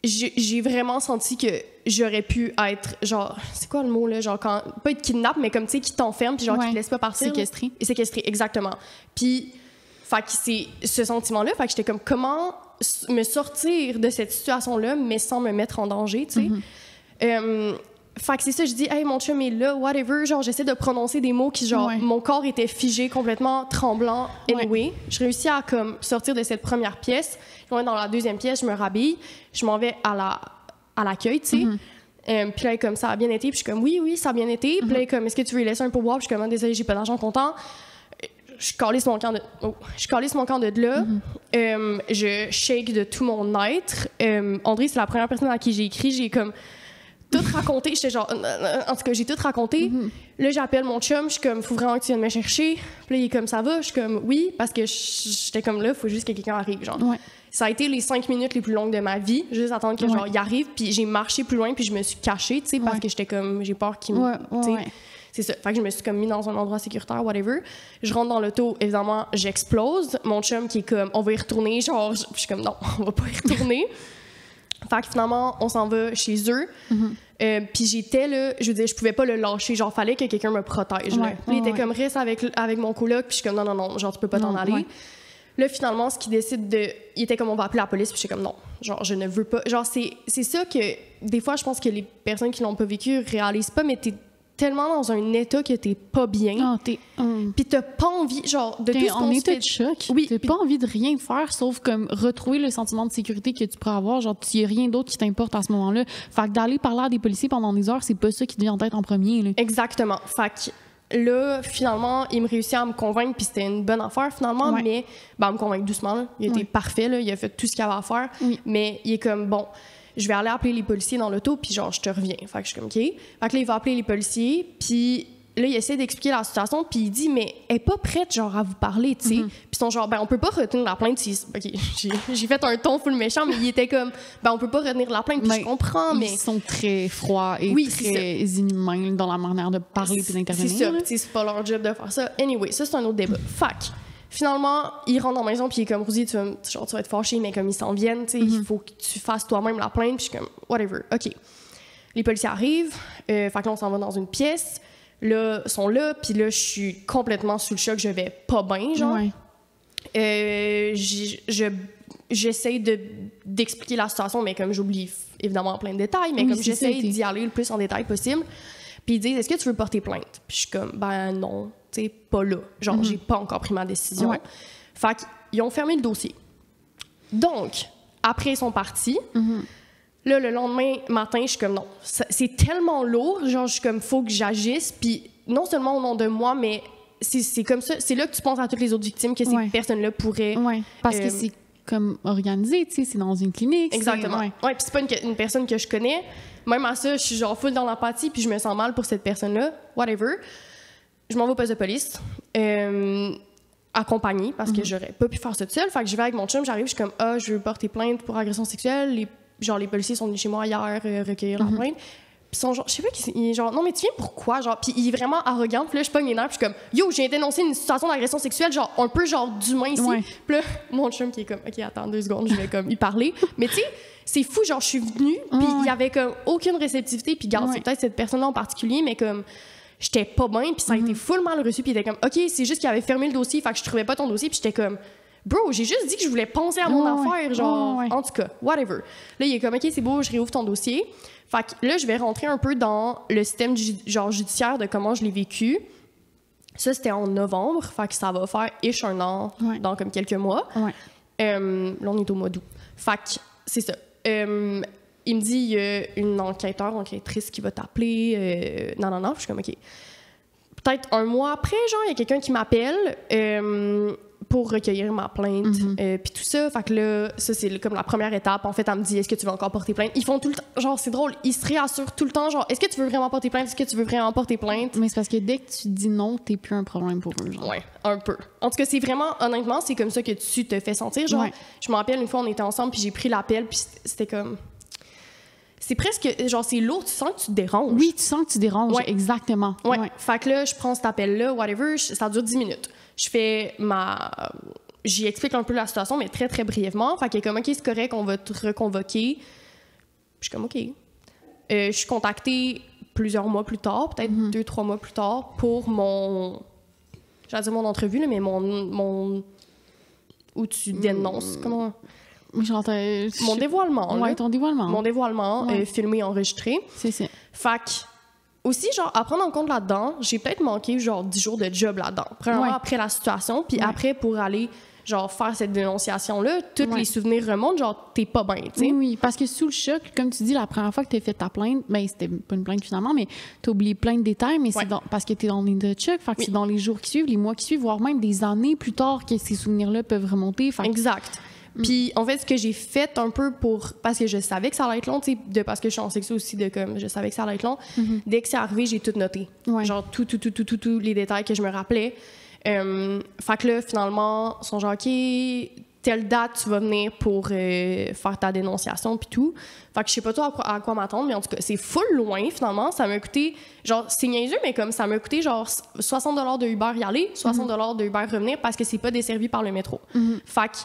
j'ai vraiment senti que j'aurais pu être, genre... C'est quoi le mot, là? Genre, quand... Pas être kidnappé, mais comme, tu sais, qui t'enferme, puis genre, qui te laisse pas partir. Séquestré. Séquestré, exactement. Puis, fait que c'est ce sentiment-là, fait que j'étais comme, comment me sortir de cette situation-là, mais sans me mettre en danger, tu sais. Fait que c'est ça, je dis, hey, mon chum est là, whatever. Genre, j'essaie de prononcer des mots qui, genre, mon corps était figé, complètement tremblant. Anyway, je réussis à, comme, sortir de cette première pièce. Je vais dans la deuxième pièce, je me rhabille, je m'en vais à l'accueil, tu sais. Puis là, comme, ça a bien été. Puis je suis comme, oui, ça a bien été. Puis là, comme, est-ce que tu veux laisser un pourboire? Puis je suis comme, désolé, j'ai pas d'argent comptant. Je calisse mon camp de là. Je shake de tout mon être. André, c'est la première personne à qui j'ai écrit. J'ai comme tout raconté. J'étais genre... en tout cas, j'ai tout raconté. Là, j'appelle mon chum. Je suis comme, faut vraiment que tu viennes me chercher. Puis là, il est comme, ça va? Je suis comme, oui. Parce que j'étais comme là, faut juste que quelqu'un arrive, genre. Ouais. Ça a été les 5 minutes les plus longues de ma vie. Juste attendre que, genre, il arrive. Puis j'ai marché plus loin, puis je me suis cachée, tu sais, parce que j'étais comme, j'ai peur qu'il me... C'est ça. Fait que je me suis comme mis dans un endroit sécuritaire, whatever. Je rentre dans l'auto, évidemment, j'explose. Mon chum qui est comme, on va y retourner. Genre, je suis comme, non, on va pas y retourner. Fait que finalement, on s'en va chez eux. Puis j'étais là, je veux dire, je pouvais pas le lâcher. Genre, fallait que quelqu'un me protège. Là. Puis il était comme, reste avec mon coloc. Puis je suis comme, non, genre, tu peux pas t'en aller. Là, finalement, ce qu'il décide de... Il était comme, on va appeler la police. Puis je suis comme, non, genre, je ne veux pas. Genre, c'est ça que, des fois, je pense que les personnes qui l'ont pas vécu réalisent pas, mais t'es tellement dans un état que t'es pas bien. Puis t'as pas envie, genre, de tout ce qu'on en état de choc. Oui. T'as pas envie de rien faire, sauf comme retrouver le sentiment de sécurité que tu pourrais avoir. Genre, il y a rien d'autre qui t'importe à ce moment-là. Fait que d'aller parler à des policiers pendant des heures, c'est pas ça qui te vient en tête en premier, là. Exactement. Fait que là, finalement, il me réussit à me convaincre, puis c'était une bonne affaire, finalement, mais... Ben, me convaincre doucement, là. Il était parfait, là. Il a fait tout ce qu'il avait à faire. Mais il est comme, bon... Je vais aller appeler les policiers dans l'auto, puis genre, je te reviens. Fait que je suis comme, OK. Fait que là, il va appeler les policiers, puis là, il essaie d'expliquer la situation, puis il dit, mais elle est pas prête, genre, à vous parler, tu sais. Puis ils sont genre, ben, on peut pas retenir la plainte si... OK, j'ai fait un ton full méchant, mais il était comme, ben, on peut pas retenir la plainte, puis je comprends, mais... Ils sont très froids et très inhumains dans la manière de parler puis d'intervenir. C'est ça, tu sais, c'est pas leur job de faire ça. Anyway, ça, c'est un autre débat. Fac. Finalement, il rentre dans la maison, puis il est comme, Rosie, tu vas être fâchée, mais comme ils s'en viennent, tu sais, il faut que tu fasses toi-même la plainte, puis je suis comme, whatever, OK. Les policiers arrivent, fait que là, on s'en va dans une pièce, là, ils sont là, puis là, je suis complètement sous le choc, je vais pas bien, genre. J'essaie d'expliquer la situation, mais comme j'oublie évidemment plein de détails, mais comme j'essaie d'y aller le plus en détail possible. Puis ils disent, est-ce que tu veux porter plainte? Puis je suis comme, ben non, tu sais, pas là. Genre, j'ai pas encore pris ma décision. Fait qu'ils ont fermé le dossier. Donc, après, ils sont partis. Là, le lendemain matin, je suis comme, non, c'est tellement lourd. Genre, je suis comme, faut que j'agisse. Puis non seulement au nom de moi, mais c'est comme ça. C'est là que tu penses à toutes les autres victimes que ces personnes-là pourraient... Parce que c'est comme organisé, tu sais, c'est dans une clinique. Exactement. Puis c'est pas une personne que je connais. Même à ça, je suis genre full dans l'empathie, puis je me sens mal pour cette personne-là. Whatever. Je m'en vais au poste de police, accompagnée, parce que j'aurais pas pu faire ça toute seule. Fait que je vais avec mon chum, j'arrive, je suis comme, je veux porter plainte pour agression sexuelle. Les policiers sont venus chez moi hier recueillir la plainte. Puis ils sont genre, je sais pas, il est genre, non, mais tu viens pourquoi? Genre, puis il est vraiment arrogant. Puis là, je pogne les nerfs, puis je suis comme, yo, j'ai dénoncé une situation d'agression sexuelle, genre, un peu genre d'humain ici. Puis là, mon chum qui est comme, OK, attends 2 secondes, je vais comme y parler. Mais tu sais, c'est fou, genre, je suis venue, puis il y avait comme aucune réceptivité. Puis regarde, c'est peut-être cette personne-là en particulier, mais comme, j'étais pas bien, puis ça a été full mal reçu. Puis il était comme, OK, c'est juste qu'il avait fermé le dossier, fait que je trouvais pas ton dossier, puis j'étais comme, bro, j'ai juste dit que je voulais penser à mon affaire, genre, en tout cas, whatever. Là, il est comme, OK, c'est beau, je réouvre ton dossier. Fait que là, je vais rentrer un peu dans le système genre judiciaire de comment je l'ai vécu. Ça, c'était en novembre, fait que ça va faire un an dans comme quelques mois. Là, on est au mois d'août. Fait que c'est ça. Il me dit, il y a une enquêtrice qui va t'appeler. Non, je suis comme, OK. Peut-être un mois après, genre, il y a quelqu'un qui m'appelle pour recueillir ma plainte, puis tout ça. Fait que là, ça, c'est comme la première étape. En fait, elle me dit, est-ce que tu veux encore porter plainte? Ils font tout le temps, genre, c'est drôle, ils se réassurent tout le temps, genre, est-ce que tu veux vraiment porter plainte? Est-ce que tu veux vraiment porter plainte? Mais c'est parce que dès que tu dis non, t'es plus un problème pour eux, genre. Ouais, un peu. En tout cas, c'est vraiment, honnêtement, c'est comme ça que tu te fais sentir. Genre, je me rappelle, une fois, on était ensemble, puis j'ai pris l'appel, puis c'était comme... C'est presque, genre, c'est lourd, tu sens que tu te déranges. Oui, tu sens que tu déranges, exactement. Fait que là, je prends cet appel-là, whatever, ça dure 10 minutes. Je fais j'y explique un peu la situation, mais très, très brièvement. Fait qu'elle est comme, OK, c'est correct, on va te reconvoquer. Je suis comme, OK. Je suis contactée plusieurs mois plus tard, peut-être 2-3 mois plus tard, pour j'allais dire mon entrevue, là, mais mon où tu dénonces, comment... Mon dévoilement. Ouais, ton dévoilement. Mon dévoilement, filmé, enregistré. C'est ça. Fait que, aussi, genre, à prendre en compte là-dedans, j'ai peut-être manqué, genre, 10 jours de job là-dedans. Premièrement, après la situation, puis après, pour aller, genre, faire cette dénonciation-là, tous les souvenirs remontent, genre, t'es pas bien, tu sais. Oui, parce que sous le choc, comme tu dis, la première fois que t'as fait ta plainte, ben c'était pas une plainte finalement, mais t'as oublié plein de détails, mais c'est parce que t'es dans l'état de choc, fait que c'est dans les jours qui suivent, les mois qui suivent, voire même des années plus tard que ces souvenirs-là peuvent remonter. Exact. Puis, en fait, ce que j'ai fait un peu parce que je savais que ça allait être long, tu sais, parce que je suis en sexo aussi, je savais que ça allait être long. Dès que c'est arrivé, j'ai tout noté. Ouais. Genre, tous les détails que je me rappelais. Fait que là, finalement, ils sont genre, OK, telle date, tu vas venir pour faire ta dénonciation, puis tout. Fait que je sais pas trop à quoi m'attendre, mais en tout cas, c'est full loin, finalement. Ça m'a coûté, genre, c'est niaiseux, mais comme ça m'a coûté, genre, 60 $ de Uber y aller, 60 $ de Uber revenir, parce que c'est pas desservi par le métro. Fait que,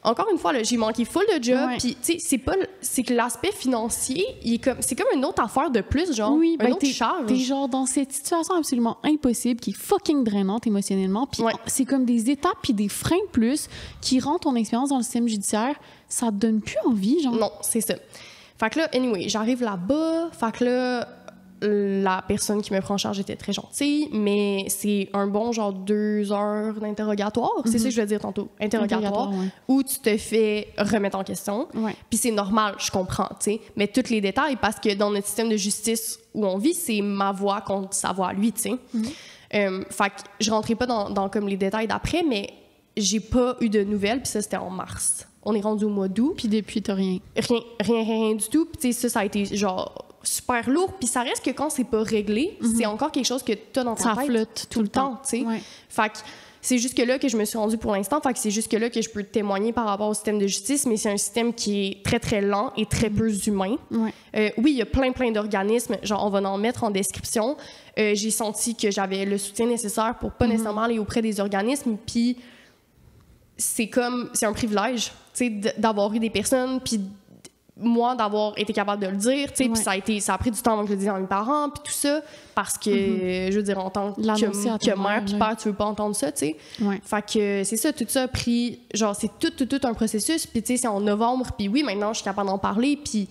encore une fois, là, j'ai manqué full de job, puis, tu sais, c'est que l'aspect financier, c'est comme une autre affaire de plus, genre, une autre charge. T'es genre dans cette situation absolument impossible qui est fucking drainante émotionnellement, puis c'est comme des étapes puis des freins de plus qui rendent ton expérience dans le système judiciaire, ça te donne plus envie, genre. Non, c'est ça. Fait que là, anyway, j'arrive là-bas, fait que là, la personne qui me prend en charge était très gentille, mais c'est un bon genre 2 heures d'interrogatoire, c'est ça que je veux dire tantôt, interrogatoire, où tu te fais remettre en question, puis c'est normal, je comprends, tu sais, mais tous les détails, parce que dans notre système de justice où on vit, c'est ma voix contre sa voix à lui, tu sais. Fait que je rentrais pas dans comme les détails d'après, mais j'ai pas eu de nouvelles, puis ça, c'était en mars. On est rendu au mois d'août. Puis depuis, t'as rien. Rien du tout. Puis tu sais, ça a été genre super lourd. Puis ça reste que quand c'est pas réglé, c'est encore quelque chose que t'as dans ta tête. Ça flotte tout le temps, tu sais. Fait que c'est jusque là que je me suis rendue pour l'instant. Fait que c'est jusque là que je peux témoigner par rapport au système de justice, mais c'est un système qui est très, très lent et très peu humain. Oui, il y a plein d'organismes. Genre, on va en mettre en description. J'ai senti que j'avais le soutien nécessaire pour pas nécessairement aller auprès des organismes. Puis c'est un privilège, tu sais, d'avoir eu des personnes, puis moi, d'avoir été capable de le dire, tu sais, puis ça a pris du temps avant que je le dise à mes parents, puis tout ça, parce que, je veux dire, en tant que mère puis père, tu veux pas entendre ça, tu sais. Fait que c'est ça, tout ça a pris, genre, c'est tout un processus, puis tu sais, c'est en novembre, puis oui, maintenant, je suis capable d'en parler, puis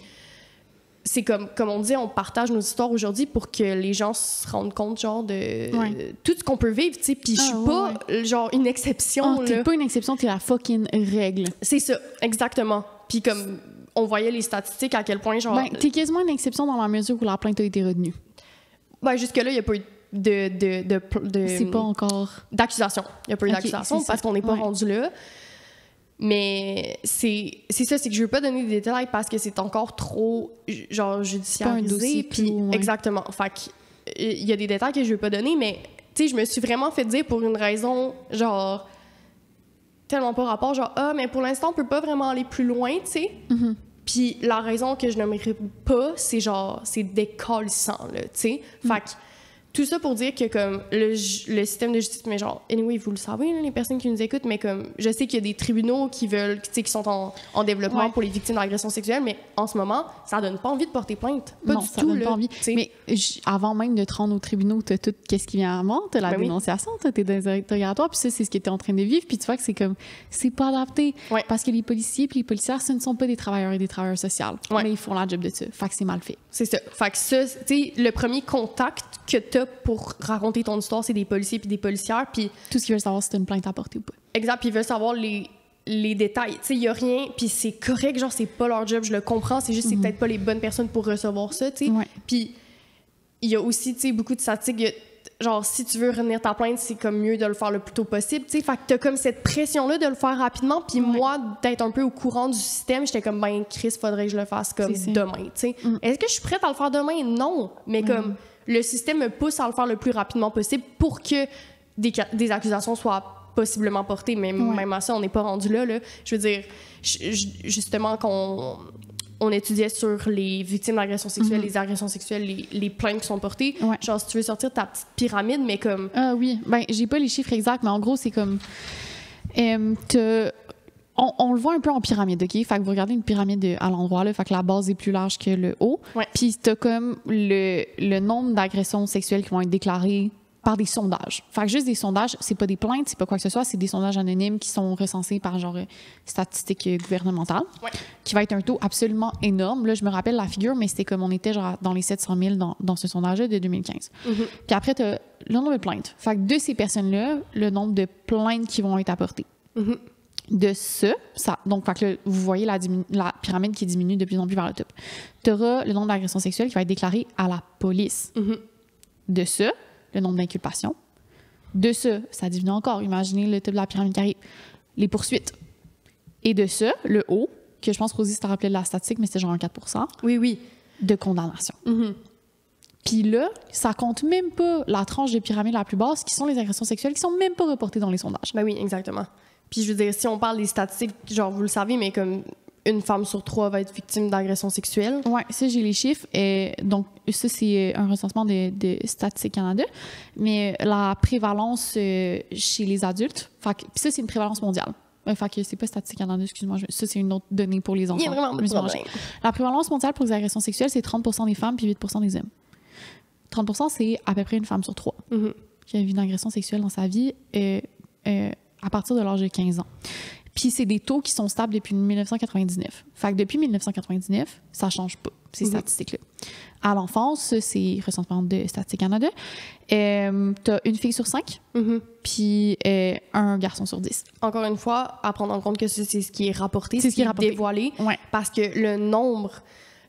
c'est comme on dit, on partage nos histoires aujourd'hui pour que les gens se rendent compte, genre, de tout ce qu'on peut vivre, tu sais. Puis je suis pas, genre, une exception. T'es pas une exception, t'es la fucking règle. C'est ça, exactement. Puis comme on voyait les statistiques, à quel point, genre... t'es quasiment une exception dans la mesure où la plainte a été retenue. Jusque-là, il n'y a pas eu de c'est pas encore... d'accusation. Il n'y a pas eu d'accusation parce qu'on n'est pas rendu là. Mais c'est ça, c'est que je veux pas donner des détails parce que c'est encore trop, genre, judiciarisé. Puis exactement. Fait il y a des détails que je veux pas donner, mais, tu sais, je me suis vraiment fait dire pour une raison, genre, tellement pas rapport, genre, mais pour l'instant, on peut pas vraiment aller plus loin, tu sais. Puis la raison que je nommerai pas, c'est genre, c'est décalissant, là, tu sais. Fait que tout ça pour dire que comme le système de justice, mais genre, anyway, vous le savez, là, les personnes qui nous écoutent, mais comme je sais qu'il y a des tribunaux qui veulent, tu sais, qui sont en développement pour les victimes d'agressions sexuelles, mais en ce moment, ça donne pas envie de porter plainte. Pas du tout, donne pas envie. Mais avant même de te rendre aux tribunaux, t'as tout qu'est-ce qui vient avant, t'as la dénonciation, t'as tes interrogatoires, puis ça, c'est ce que t'es en train de vivre, puis tu vois que c'est comme, c'est pas adapté. Parce que les policiers puis les policières, ce ne sont pas des travailleurs et des travailleurs sociaux. Mais ils font la job de ça. Fait que c'est mal fait. C'est ça. Fait que ça, tu sais, le premier contact que t'as pour raconter ton histoire, c'est des policiers puis des policières, puis tout ce qu'ils veulent savoir, c'est une plainte à porter ou pas. Exact, puis ils veulent savoir les détails. Tu sais, il y a rien, puis c'est correct, genre, c'est pas leur job, je le comprends, c'est juste, c'est peut-être pas les bonnes personnes pour recevoir ça, tu sais. Puis il y a aussi, tu sais, beaucoup de statistiques, genre, si tu veux retenir ta plainte, c'est comme mieux de le faire le plus tôt possible, tu sais. Fait que t'as comme cette pression-là de le faire rapidement, puis moi, d'être un peu au courant du système, j'étais comme, Chris, faudrait que je le fasse comme demain, tu sais. Est-ce que je suis prête à le faire demain? Non, mais comme le système me pousse à le faire le plus rapidement possible pour que des accusations soient possiblement portées. Mais même à ça, on n'est pas rendu là. Je veux dire, justement, quand on étudiait sur les victimes d'agressions sexuelles, les agressions sexuelles, les plaintes qui sont portées, genre, si tu veux sortir ta petite pyramide, mais comme... oui, j'ai pas les chiffres exacts, mais en gros, c'est comme... On le voit un peu en pyramide, OK? Fait que vous regardez une pyramide à l'endroit, là, fait que la base est plus large que le haut. Puis t'as comme le nombre d'agressions sexuelles qui vont être déclarées par des sondages. Fait que juste des sondages, c'est pas des plaintes, c'est pas quoi que ce soit, c'est des sondages anonymes qui sont recensés par genre statistiques gouvernementales, qui va être un taux absolument énorme. Là, je me rappelle la figure, mais c'était comme on était genre dans les 700 000 dans ce sondage-là de 2015. Puis après, t'as le nombre de plaintes. Fait que de ces personnes-là, le nombre de plaintes qui vont être apportées. De ça, donc fait que vous voyez la pyramide qui diminue de plus en plus vers le top. Tu auras le nombre d'agressions sexuelles qui va être déclaré à la police. De ça, le nombre d'inculpations. De ça diminue encore. Imaginez le top de la pyramide qui arrive. Les poursuites. Et de ça, le haut, que je pense que Rosie s'est rappelé de la statistique, mais c'était genre un 4%. Oui. De condamnation. Puis là, ça compte même pas la tranche de pyramide la plus basse, qui sont les agressions sexuelles, qui sont même pas reportées dans les sondages. Ben oui, exactement. Puis je veux dire, si on parle des statistiques, genre vous le savez, mais comme une femme sur 3 va être victime d'agressions sexuelles. Oui, ça, j'ai les chiffres. Donc, ça, c'est un recensement de Statistique Canada. Mais la prévalence chez les adultes, puis ça, c'est une prévalence mondiale. Fait que c'est pas Statistique Canada, excuse-moi. Ça, c'est une autre donnée pour les enfants. Il y a vraiment de problème. La prévalence mondiale pour les agressions sexuelles, c'est 30% des femmes puis 8% des hommes. 30%, c'est à peu près une femme sur 3 qui a eu une agression sexuelle dans sa vie à partir de l'âge de 15 ans. Puis c'est des taux qui sont stables depuis 1999. Fait que depuis 1999, ça change pas, ces statistiques-là. À l'enfance, c'est recensement de Statistique Canada. T'as une fille sur 5, puis un garçon sur 10. Encore une fois, à prendre en compte que c'est ce qui est rapporté, c'est ce qui est rapporté. Dévoilé, parce que le nombre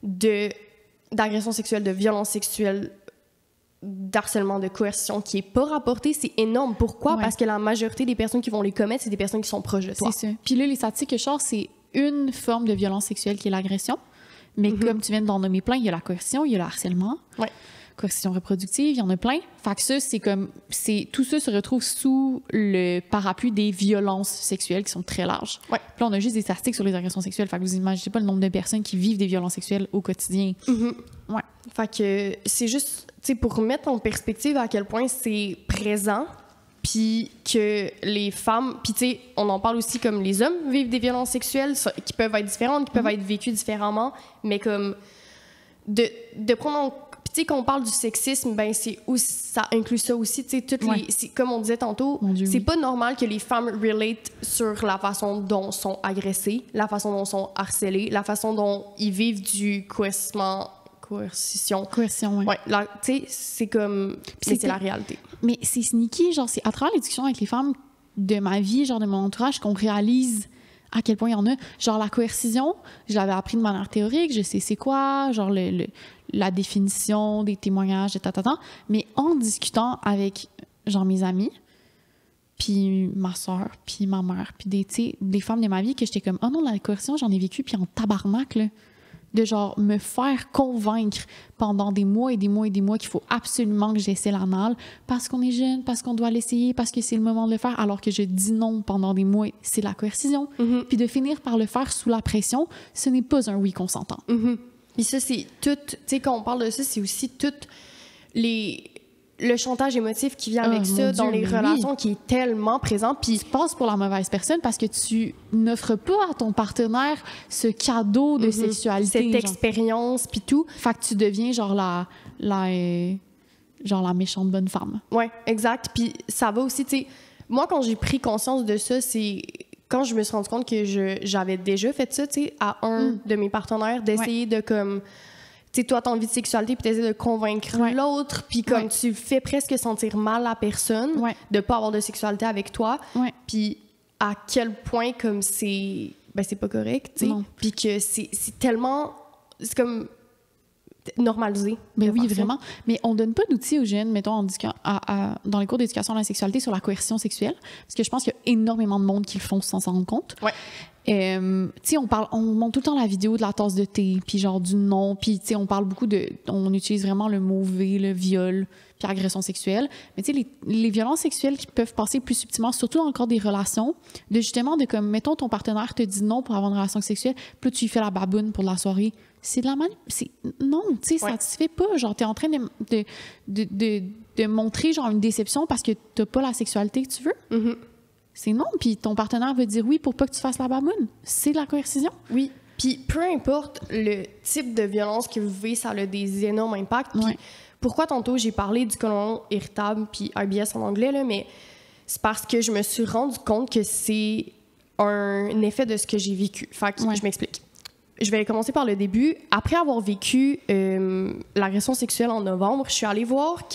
d'agressions sexuelles, de violences sexuelles, d'harcèlement, de coercition qui est pas rapporté, c'est énorme. Pourquoi? Parce que la majorité des personnes qui vont les commettre, c'est des personnes qui sont proches de toi. C'est ça. Puis là, les statistiques que je sors, c'est une forme de violence sexuelle qui est l'agression. Mais comme tu viens d'en nommer plein, il y a la coercition, il y a le harcèlement, coercition reproductive, il y en a plein. Fait que ça, tout ça se retrouve sous le parapluie des violences sexuelles qui sont très larges. Puis là, on a juste des statistiques sur les agressions sexuelles. Fait que vous imaginez pas le nombre de personnes qui vivent des violences sexuelles au quotidien. Fait que c'est juste, tu sais, pour mettre en perspective à quel point c'est présent, puis que les femmes, puis tu sais, on en parle aussi comme les hommes vivent des violences sexuelles qui peuvent être différentes, qui peuvent être vécues différemment, mais comme de prendre en... Puis tu sais, quand on parle du sexisme, ben c'est aussi, ça inclut ça aussi, tu sais, toutes les... Comme on disait tantôt, c'est pas normal que les femmes relate sur la façon dont sont agressées, la façon dont sont harcelées, la façon dont ils vivent du coercition, oui. Ouais, tu sais, c'est comme... Mais c'est la réalité. Mais c'est sneaky, genre, c'est à travers les discussions avec les femmes de ma vie, genre de mon entourage, qu'on réalise à quel point il y en a. Genre, la coercition, je l'avais appris de manière théorique, je sais c'est quoi, genre la définition des témoignages, mais en discutant avec, genre, mes amis, puis ma soeur, puis ma mère, puis des femmes de ma vie, que j'étais comme, oh non, la coercition, j'en ai vécu, puis en tabarnak, là. De genre me faire convaincre pendant des mois et des mois et des mois qu'il faut absolument que j'essaie l'anal parce qu'on est jeune, parce qu'on doit l'essayer, parce que c'est le moment de le faire, alors que je dis non pendant des mois, c'est la coercition. Puis de finir par le faire sous la pression, ce n'est pas un oui consentant. Et ça, c'est tout, tu sais, quand on parle de ça, c'est aussi tout le chantage émotif qui vient avec ça dans les relations qui est tellement présent. Puis tu passes pour la mauvaise personne parce que tu n'offres pas à ton partenaire ce cadeau de sexualité. Cette expérience, puis tout. Fait que tu deviens genre la méchante bonne femme. Oui, exact. Puis ça va aussi, tu sais, moi, quand j'ai pris conscience de ça, c'est quand je me suis rendu compte que j'avais déjà fait ça, tu sais, à un de mes partenaires, d'essayer de comme... Tu sais, toi, t'as envie de sexualité, puis t'essaies de convaincre l'autre, puis comme tu fais presque sentir mal la personne de pas avoir de sexualité avec toi, puis à quel point comme c'est pas correct, tu sais, puis que c'est tellement... C'est comme normalisé. Ben oui, vraiment. Mais on donne pas d'outils aux jeunes, mettons, dans les cours d'éducation à la sexualité sur la coercition sexuelle, parce que je pense qu'il y a énormément de monde qui le font sans s'en rendre compte. Tu sais, on montre tout le temps la vidéo de la tasse de thé, puis genre du non, puis tu sais, on parle beaucoup on utilise vraiment le mot V, le viol, puis agression sexuelle. Mais tu sais, les violences sexuelles qui peuvent passer plus subtilement, surtout dans le cadre des relations, de justement, de comme, mettons, ton partenaire te dit non pour avoir une relation sexuelle, puis là, tu lui fais la baboune pour la soirée. C'est de la non, tu sais, ça te fait pas. Genre, t'es en train de montrer, genre, une déception parce que t'as pas la sexualité que tu veux. C'est non, puis ton partenaire veut dire oui pour pas que tu fasses la baboune. C'est de la coercition. Oui, puis peu importe le type de violence que vous vivez, ça a des énormes impacts. Puis pourquoi tantôt j'ai parlé du côlon irritable puis IBS en anglais, là, mais c'est parce que je me suis rendu compte que c'est un effet de ce que j'ai vécu. Fait que je m'explique. Je vais commencer par le début. Après avoir vécu l'agression sexuelle en novembre, je suis allée voir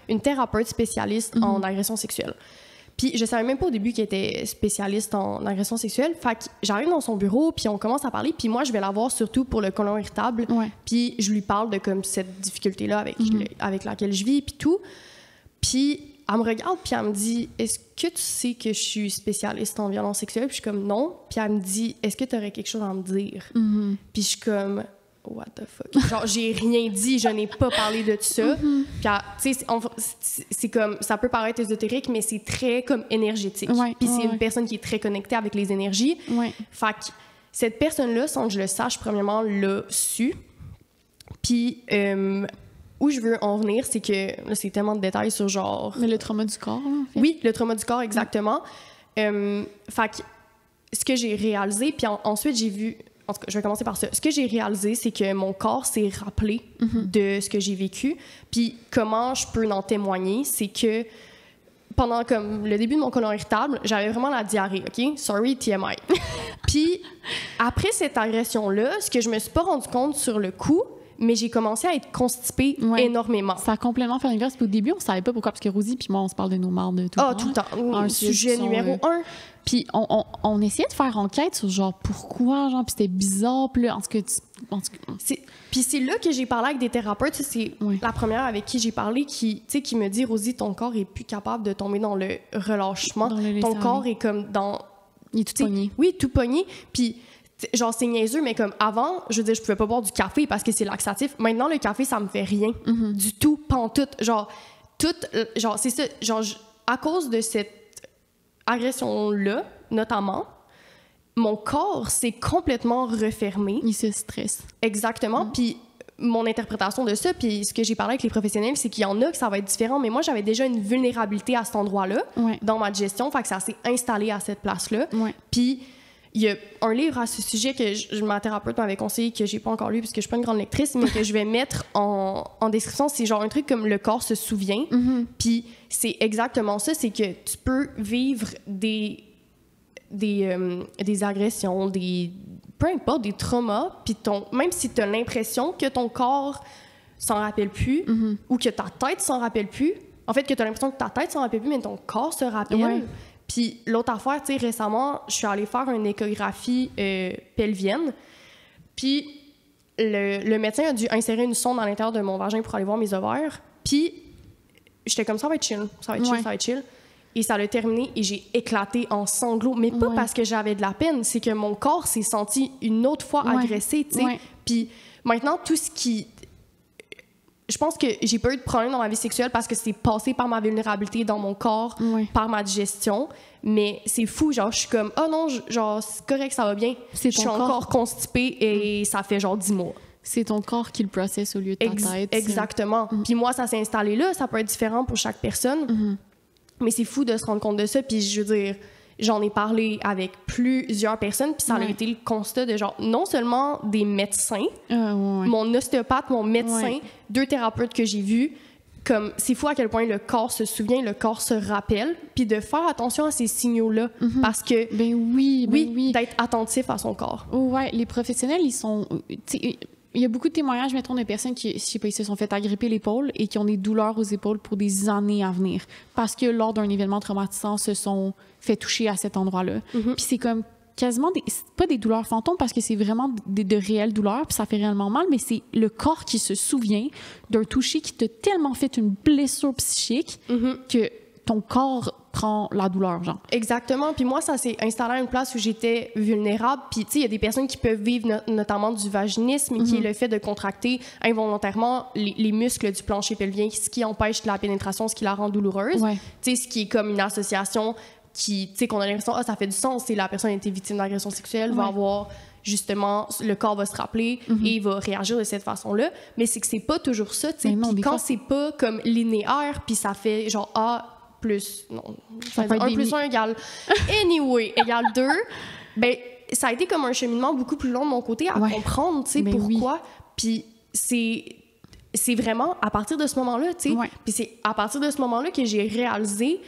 une thérapeute spécialiste en agression sexuelle. Puis je savais même pas au début qu'elle était spécialiste en agression sexuelle. Fait que j'arrive dans son bureau, puis on commence à parler. Puis moi, je vais la voir surtout pour le côlon irritable. Puis je lui parle de comme cette difficulté-là avec laquelle je vis, puis tout. Puis elle me regarde, puis elle me dit « Est-ce que tu sais que je suis spécialiste en violence sexuelle? » Puis je suis comme « Non. » Puis elle me dit « Est-ce que tu aurais quelque chose à me dire? » Puis je suis comme « What the fuck? » Genre, j'ai rien dit, je n'ai pas parlé de ça. Puis, tu sais, c'est comme, ça peut paraître ésotérique, mais c'est très comme énergétique. Puis c'est une personne qui est très connectée avec les énergies. Fait que cette personne-là, sans que je le sache, premièrement, l'a su. Puis, où je veux en venir, c'est que, là, c'est tellement de détails sur genre... Mais le trauma du corps, là, en fait. Oui, le trauma du corps, exactement. Fait que ce que j'ai réalisé, puis ensuite, j'ai vu... En tout cas, je vais commencer par ça. Ce que j'ai réalisé, c'est que mon corps s'est rappelé de ce que j'ai vécu. Puis comment je peux en témoigner, c'est que pendant comme le début de mon côlon irritable, j'avais vraiment la diarrhée, OK? Sorry, TMI. Puis après cette agression-là, ce que je me suis pas rendu compte sur le coup, mais j'ai commencé à être constipée énormément. Ça a complètement fait l'inverse. Puis au début, on savait pas pourquoi, parce que Rosie puis moi, on se parle de nos mardes de tout le temps. Tout le temps. Un sujet numéro 1. Puis on essayait de faire enquête sur genre pourquoi, genre, puis c'était bizarre. Puis là, en tout cas, puis c'est là que j'ai parlé avec des thérapeutes. C'est la première avec qui j'ai parlé qui me dit « Rosie, ton corps est plus capable de tomber dans le relâchement. Ton corps est comme dans... » Il est tout pogné. Oui, tout pogné. Puis... genre, c'est niaiseux, mais comme avant, je veux dire, je pouvais pas boire du café parce que c'est laxatif. Maintenant, le café, ça me fait rien. Du tout, pantoute. Genre, genre, c'est ça. Genre, à cause de cette agression-là, notamment, mon corps s'est complètement refermé. Il se stresse. Exactement. Puis mon interprétation de ça, puis ce que j'ai parlé avec les professionnels, c'est qu'il y en a que ça va être différent, mais moi, j'avais déjà une vulnérabilité à cet endroit-là, dans ma digestion, fait que ça s'est installé à cette place-là. Puis il y a un livre à ce sujet que ma thérapeute m'avait conseillé, que j'ai pas encore lu parce que je suis pas une grande lectrice, mais que je vais mettre en description. C'est genre un truc comme Le corps se souvient. Puis c'est exactement ça, c'est que tu peux vivre des agressions, peu importe, des traumas, puis même si tu as l'impression que ton corps s'en rappelle plus ou que ta tête s'en rappelle plus, en fait, que tu as l'impression que ta tête s'en rappelle plus, mais ton corps se rappelle. Puis l'autre affaire, tu sais, récemment, je suis allée faire une échographie pelvienne. Puis le médecin a dû insérer une sonde à l'intérieur de mon vagin pour aller voir mes ovaires. Puis j'étais comme ça va être chill, ça va être chill, ça va être chill. Et ça l'a terminé et j'ai éclaté en sanglots. Mais pas parce que j'avais de la peine, c'est que mon corps s'est senti une autre fois agressé, tu sais. Puis maintenant, tout ce qui... Je pense que j'ai pas eu de problème dans ma vie sexuelle parce que c'est passé par ma vulnérabilité dans mon corps, par ma digestion. Mais c'est fou, genre, je suis comme, oh non, genre, c'est correct, ça va bien. Je suis encore constipée et ça fait genre 10 mois. C'est ton corps qui le processe au lieu de ta tête. Exactement. Puis moi, ça s'est installé là. Ça peut être différent pour chaque personne. Mais c'est fou de se rendre compte de ça. Puis je veux dire, j'en ai parlé avec plusieurs personnes, puis ça a été le constat de genre, non seulement des médecins, mon ostéopathe, mon médecin, 2 thérapeutes que j'ai vus, comme c'est fou à quel point le corps se souvient, le corps se rappelle, puis de faire attention à ces signaux-là, parce que, d'être attentif à son corps. Les professionnels, ils sont... Il y a beaucoup de témoignages, mettons, de personnes qui, je sais pas, ils se sont fait agripper l'épaule et qui ont des douleurs aux épaules pour des années à venir. Parce que lors d'un événement traumatisant, se sont fait toucher à cet endroit-là. Puis c'est comme quasiment c'est pas des douleurs fantômes parce que c'est vraiment de réelles douleurs, puis ça fait réellement mal, mais c'est le corps qui se souvient d'un toucher qui t'a tellement fait une blessure psychique que ton corps prend la douleur, genre. Exactement. Puis moi, ça s'est installé à une place où j'étais vulnérable. Puis, tu sais, il y a des personnes qui peuvent vivre notamment du vaginisme, qui est le fait de contracter involontairement les muscles du plancher pelvien, ce qui empêche la pénétration, ce qui la rend douloureuse. Tu sais, ce qui est comme une association qui, tu sais, qu'on a l'impression, ça fait du sens. C'est la personne a été victime d'agression sexuelle, va avoir... justement, le corps va se rappeler et il va réagir de cette façon-là. Mais c'est que c'est pas toujours ça, tu sais. Puis quand c'est pas comme linéaire, puis ça fait genre A plus... Non, ça fait 1 plus 1 égale... Anyway, égale 2. Ben, ça a été comme un cheminement beaucoup plus long de mon côté à comprendre, tu sais, pourquoi. Puis c'est vraiment à partir de ce moment-là, tu sais. Puis c'est à partir de ce moment-là que j'ai réalisé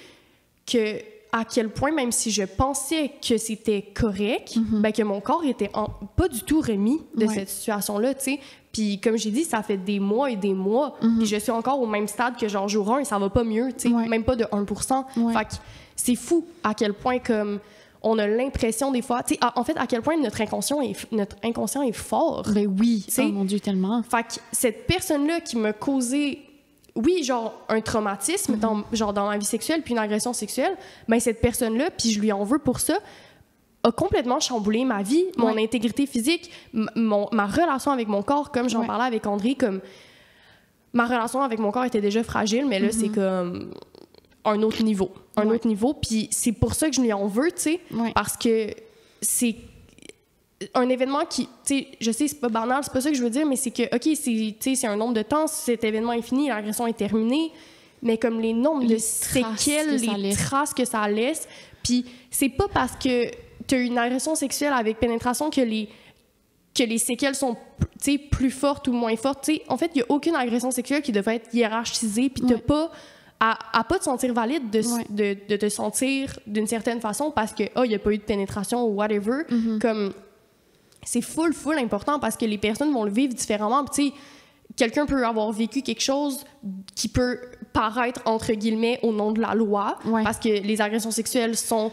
que à quel point, même si je pensais que c'était correct, ben que mon corps était pas du tout remis de cette situation-là, tu sais. Puis comme j'ai dit, ça fait des mois et des mois, puis je suis encore au même stade que genre jour 1 et ça va pas mieux, tu sais, même pas de 1%. Fait que c'est fou à quel point comme on a l'impression des fois, tu sais, en fait, à quel point notre inconscient est fort. Ben oui, oh mon Dieu, tellement. Fait que cette personne-là qui m'a causé oui, genre un traumatisme dans ma vie sexuelle puis une agression sexuelle, ben cette personne-là, puis je lui en veux pour ça, a complètement chamboulé ma vie, mon intégrité physique, ma relation avec mon corps, comme j'en parlais avec André, comme ma relation avec mon corps était déjà fragile, mais là, c'est comme un autre niveau. Autre niveau, puis c'est pour ça que je lui en veux, tu sais, parce que c'est un événement qui, tu sais, je sais, c'est pas banal, c'est pas ça que je veux dire, mais c'est que, OK, c'est un nombre de temps, cet événement est fini, l'agression est terminée, mais comme les nombres de séquelles, les traces que ça laisse, puis c'est pas parce que tu as une agression sexuelle avec pénétration que les séquelles sont, tu sais, plus fortes ou moins fortes. Tu sais, en fait, il y a aucune agression sexuelle qui devrait être hiérarchisée, puis t'as pas à pas te sentir valide de te sentir d'une certaine façon parce que, il y a pas eu de pénétration ou whatever, comme... C'est full important parce que les personnes vont le vivre différemment. Tu sais, quelqu'un peut avoir vécu quelque chose qui peut paraître, entre guillemets, au nom de la loi, parce que les agressions sexuelles sont,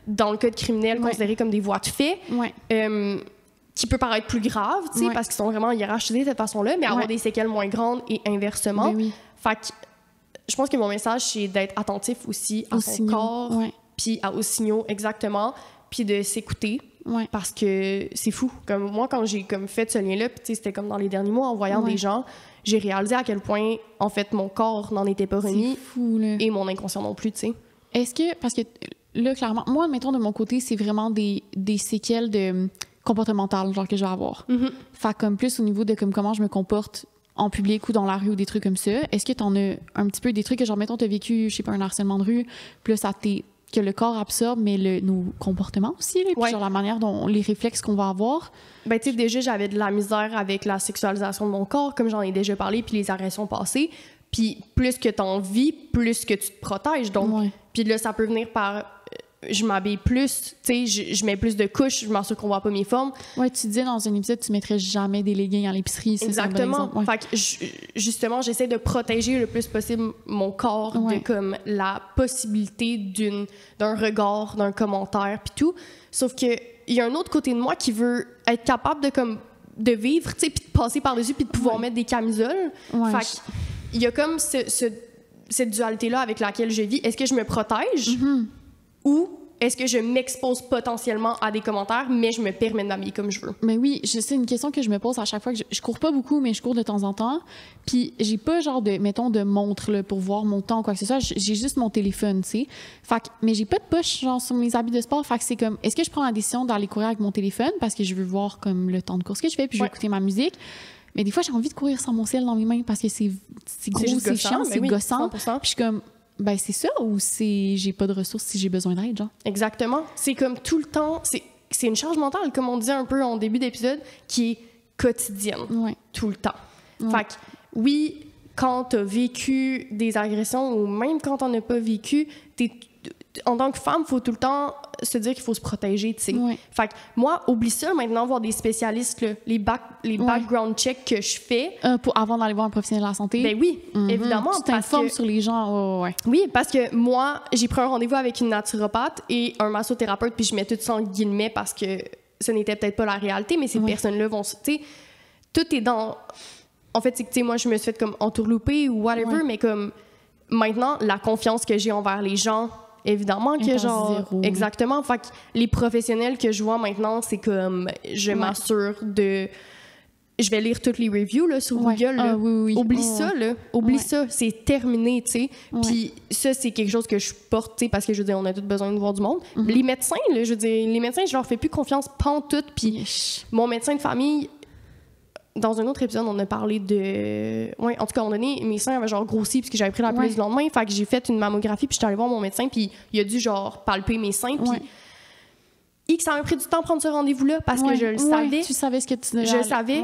dans le code criminel, considérées comme des voies de fait, qui peut paraître plus grave, tu sais, parce qu'ils sont vraiment hiérarchisés de cette façon-là, mais avoir des séquelles moins grandes et inversement. Fait que je pense que mon message, c'est d'être attentif aussi à son corps, puis aux signaux, exactement, puis de s'écouter. Parce que c'est fou. Comme moi, quand j'ai comme fait ce lien-là, puis c'était comme dans les derniers mois, en voyant des gens, j'ai réalisé à quel point, en fait, mon corps n'en était pas remis. C'est fou, là. Et mon inconscient non plus, tu sais. Est-ce que, parce que là, clairement, moi, mettons, de mon côté, c'est vraiment des séquelles de comportementales, genre, que je vais avoir. Fait comme plus au niveau de comme comment je me comporte en public ou dans la rue ou des trucs comme ça. Est-ce que t'en as un petit peu des trucs que, genre, mettons, t'as vécu, je sais pas, un harcèlement de rue, puis là, ça que le corps absorbe, mais nos comportements aussi, là, puis genre la manière dont les réflexes qu'on va avoir. Ben, tu sais, déjà, j'avais de la misère avec la sexualisation de mon corps, comme j'en ai déjà parlé, puis les agressions passées. Puis plus que t'en vis, plus que tu te protèges. Donc, puis là, ça peut venir par... je m'habille plus, tu sais, je mets plus de couches, je m'assure qu'on voit pas mes formes. Ouais, tu disais dans un épisode, tu mettrais jamais des leggings à l'épicerie. Exactement. Fait que justement, j'essaie de protéger le plus possible mon corps de comme la possibilité d'un regard, d'un commentaire, puis tout. Sauf que il y a un autre côté de moi qui veut être capable de vivre, tu sais, puis de passer par-dessus, puis de pouvoir mettre des camisoles. Fait il y a comme cette dualité-là avec laquelle je vis. Est-ce que je me protège? Ou est-ce que je m'expose potentiellement à des commentaires, mais je me permets de m'habiller comme je veux? Mais oui, c'est une question que je me pose à chaque fois que je cours pas beaucoup, mais je cours de temps en temps. Puis j'ai pas genre de montre là, pour voir mon temps ou quoi que ce soit. J'ai juste mon téléphone, tu sais. Mais j'ai pas de poche genre sur mes habits de sport. Fait que c'est comme, est-ce que je prends la décision d'aller courir avec mon téléphone parce que je veux voir comme le temps de course que je fais, puis je veux écouter ma musique. Mais des fois, j'ai envie de courir sans mon ciel dans mes mains parce que c'est gros, c'est chiant, c'est gossant. 100%. Puis je suis comme... Ben, c'est ça ou j'ai pas de ressources si j'ai besoin d'aide, genre? Exactement. C'est comme tout le temps, c'est une charge mentale, comme on disait un peu en début d'épisode, qui est quotidienne. Tout le temps. Fait que, oui, quand t'as vécu des agressions ou même quand t'en as pas vécu, en tant que femme, il faut tout le temps se dire qu'il faut se protéger, tu sais. Fait que moi, oublie ça, maintenant, voir des spécialistes, là, les background checks que je fais. Avant d'aller voir un professionnel de la santé? Ben oui, évidemment. Tu t'informes sur les gens, Oui, parce que moi, j'ai pris un rendez-vous avec une naturopathe et un massothérapeute, puis je mets tout ça en guillemets parce que ce n'était peut-être pas la réalité, mais ces personnes-là vont... Tu sais, tout est dans... En fait, c'est que, tu sais, moi, je me suis fait comme entourlouper ou whatever, mais comme maintenant, la confiance que j'ai envers les gens... Évidemment que genre... Zéro. Exactement. Fait que les professionnels que je vois maintenant, c'est comme... Je m'assure de... Je vais lire toutes les reviews là, sur Google. Là. Oublie ça, là. Oublie ça. C'est terminé, tu sais. Puis ça, c'est quelque chose que je porte, tu sais, parce que, je veux dire, on a tous besoin de voir du monde. Les médecins, là, je veux dire, les médecins, je leur fais plus confiance pantoute. Puis mon médecin de famille... Dans un autre épisode, on a parlé de... Ouais, en tout cas, à un moment donné, mes seins avaient genre grossi parce que j'avais pris la pilule du lendemain. Fait que j'ai fait une mammographie, puis j'étais allée voir mon médecin, puis il a dû genre palper mes seins. Puis ça m'a pris du temps de prendre ce rendez-vous-là parce que je le savais. Tu savais ce que tu devais... Je savais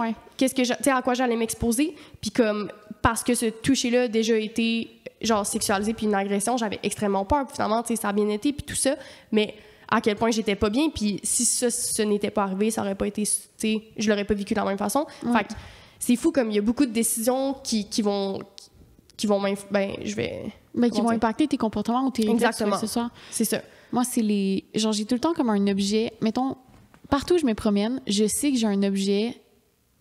à quoi j'allais m'exposer. Puis comme, parce que ce toucher-là a déjà été genre sexualisé puis une agression, j'avais extrêmement peur. Puis finalement, tu sais, ça a bien été, puis tout ça. Mais à quel point j'étais pas bien, puis si ce n'était pas arrivé, ça aurait pas été, tu sais, je l'aurais pas vécu de la même façon. Fait que c'est fou comme il y a beaucoup de décisions qui vont qui vont impacter tes comportements ou tes réflexes. Exactement. C'est ça. Moi, c'est les... Genre, j'ai tout le temps comme un objet... Mettons, partout où je me promène, je sais que j'ai un objet...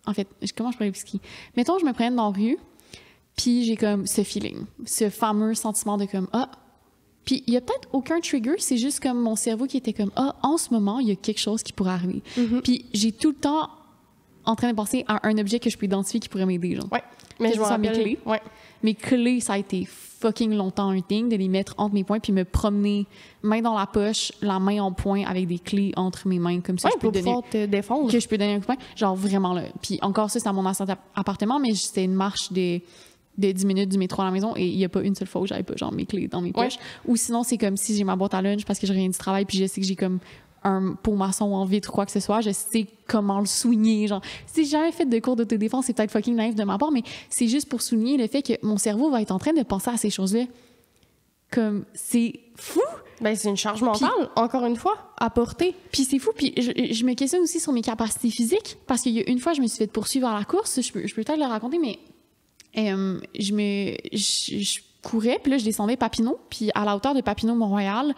En fait, comment je pourrais l'expliquer? Mettons, je me promène dans la rue, Puis j'ai comme ce feeling, ce fameux sentiment de comme, ah, puis il y a peut-être aucun trigger, c'est juste comme mon cerveau qui était comme, ah, en ce moment, il y a quelque chose qui pourrait arriver. Puis j'ai tout le temps en train de penser à un objet que je peux identifier qui pourrait m'aider, genre. Ouais, mais je me rappelle... Mes clés. Ouais. Mes clés, ça a été fucking longtemps un thing, de les mettre entre mes poings puis me promener, main dans la poche, la main en poing avec des clés entre mes mains, comme ça je peux pour donner... pouvoir te défendre. Que je peux donner un coup de poing. Genre vraiment, là. Puis encore ça, c'est à mon ancien appartement, mais c'était une marche de 10 minutes du métro à la maison et il n'y a pas une seule fois où j'avais pas genre mes clés dans mes poches. Ou sinon, c'est comme si j'ai ma boîte à lunch parce que je reviens du travail puis je sais que j'ai comme un pot maçon en vitre ou quoi que ce soit, je sais comment le souligner. Genre, si j'ai jamais fait de cours d'autodéfense, c'est peut-être fucking naïf de ma part, mais c'est juste pour souligner le fait que mon cerveau va être en train de penser à ces choses-là. Comme, c'est fou! Ben, c'est une charge mentale, encore une fois, à porter. Puis c'est fou. Puis je me questionne aussi sur mes capacités physiques parce qu'il y a une fois, je me suis fait poursuivre à la course. Je peux peut-être le raconter, mais je courais, puis là, je descendais Papineau. Puis à la hauteur de Papineau-Mont-Royal,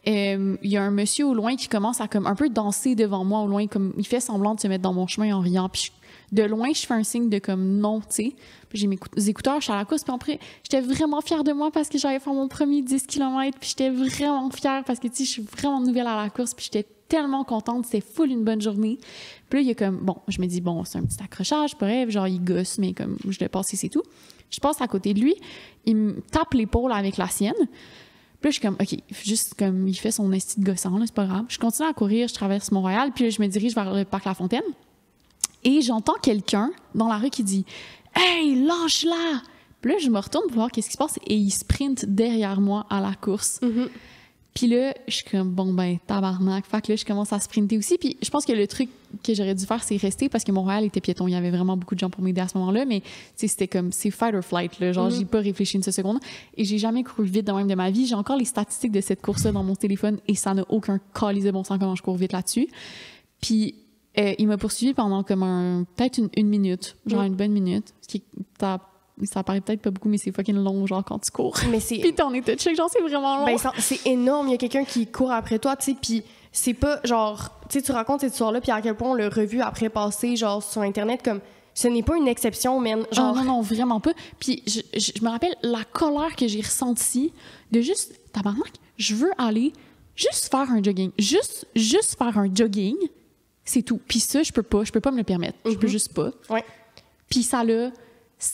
il y a un monsieur au loin qui commence à comme un peu danser devant moi au loin, comme il fait semblant de se mettre dans mon chemin en riant. Puis de loin, je fais un signe de comme non, tu sais. Puis j'ai mes écouteurs, je suis à la course. Puis après, j'étais vraiment fière de moi parce que j'avais fait mon premier 10 km. Puis j'étais vraiment fière parce que, tu sais, je suis vraiment nouvelle à la course. Puis j'étais tellement contente. C'était full une bonne journée. Puis là, il y a comme, bon, je me dis, bon, c'est un petit accrochage, bref, genre, il gosse, mais comme, je l'ai passé, c'est tout. Je passe à côté de lui. Il me tape l'épaule avec la sienne. Puis là, je suis comme, OK, juste comme, il fait son esti de gossant, là, c'est pas grave. Je continue à courir, je traverse Mont-Royal. Puis là, je me dirige vers le parc La Fontaine. Et j'entends quelqu'un dans la rue qui dit « Hey, lâche-la! » Puis là, je me retourne pour voir qu'est-ce qui se passe et il sprint derrière moi à la course. Puis là, je suis comme « Bon, ben, tabarnak! » Fait que là, je commence à sprinter aussi. Puis je pense que le truc que j'aurais dû faire, c'est rester parce que Montréal était piéton. Il y avait vraiment beaucoup de gens pour m'aider à ce moment-là, mais c'était comme, c'est fight or flight, là. Genre, j'ai pas réfléchi une seconde. Et j'ai jamais couru vite de même de ma vie. J'ai encore les statistiques de cette course-là dans mon téléphone et ça n'a aucun calice de bon sens comment je cours vite là-dessus. Puis il m'a poursuivi pendant comme peut-être une minute, genre une bonne minute. Ce qui, ça paraît peut-être pas beaucoup, mais c'est fucking long, genre, quand tu cours. Mais c'est... Puis t'en es check, genre, c'est vraiment long. Ben, c'est énorme. Il y a quelqu'un qui court après toi, tu sais, puis c'est pas, genre... Tu sais, tu racontes cette histoire-là, puis à quel point on l'a revu après passer, genre, sur Internet, comme... Ce n'est pas une exception, man. Genre... non, vraiment pas. Puis je me rappelle la colère que j'ai ressentie de juste... Tabarnak, je veux aller juste faire un jogging. Juste faire un jogging... C'est tout. Puis ça, je peux pas me le permettre. Je peux juste pas. Ouais. Puis ça, là,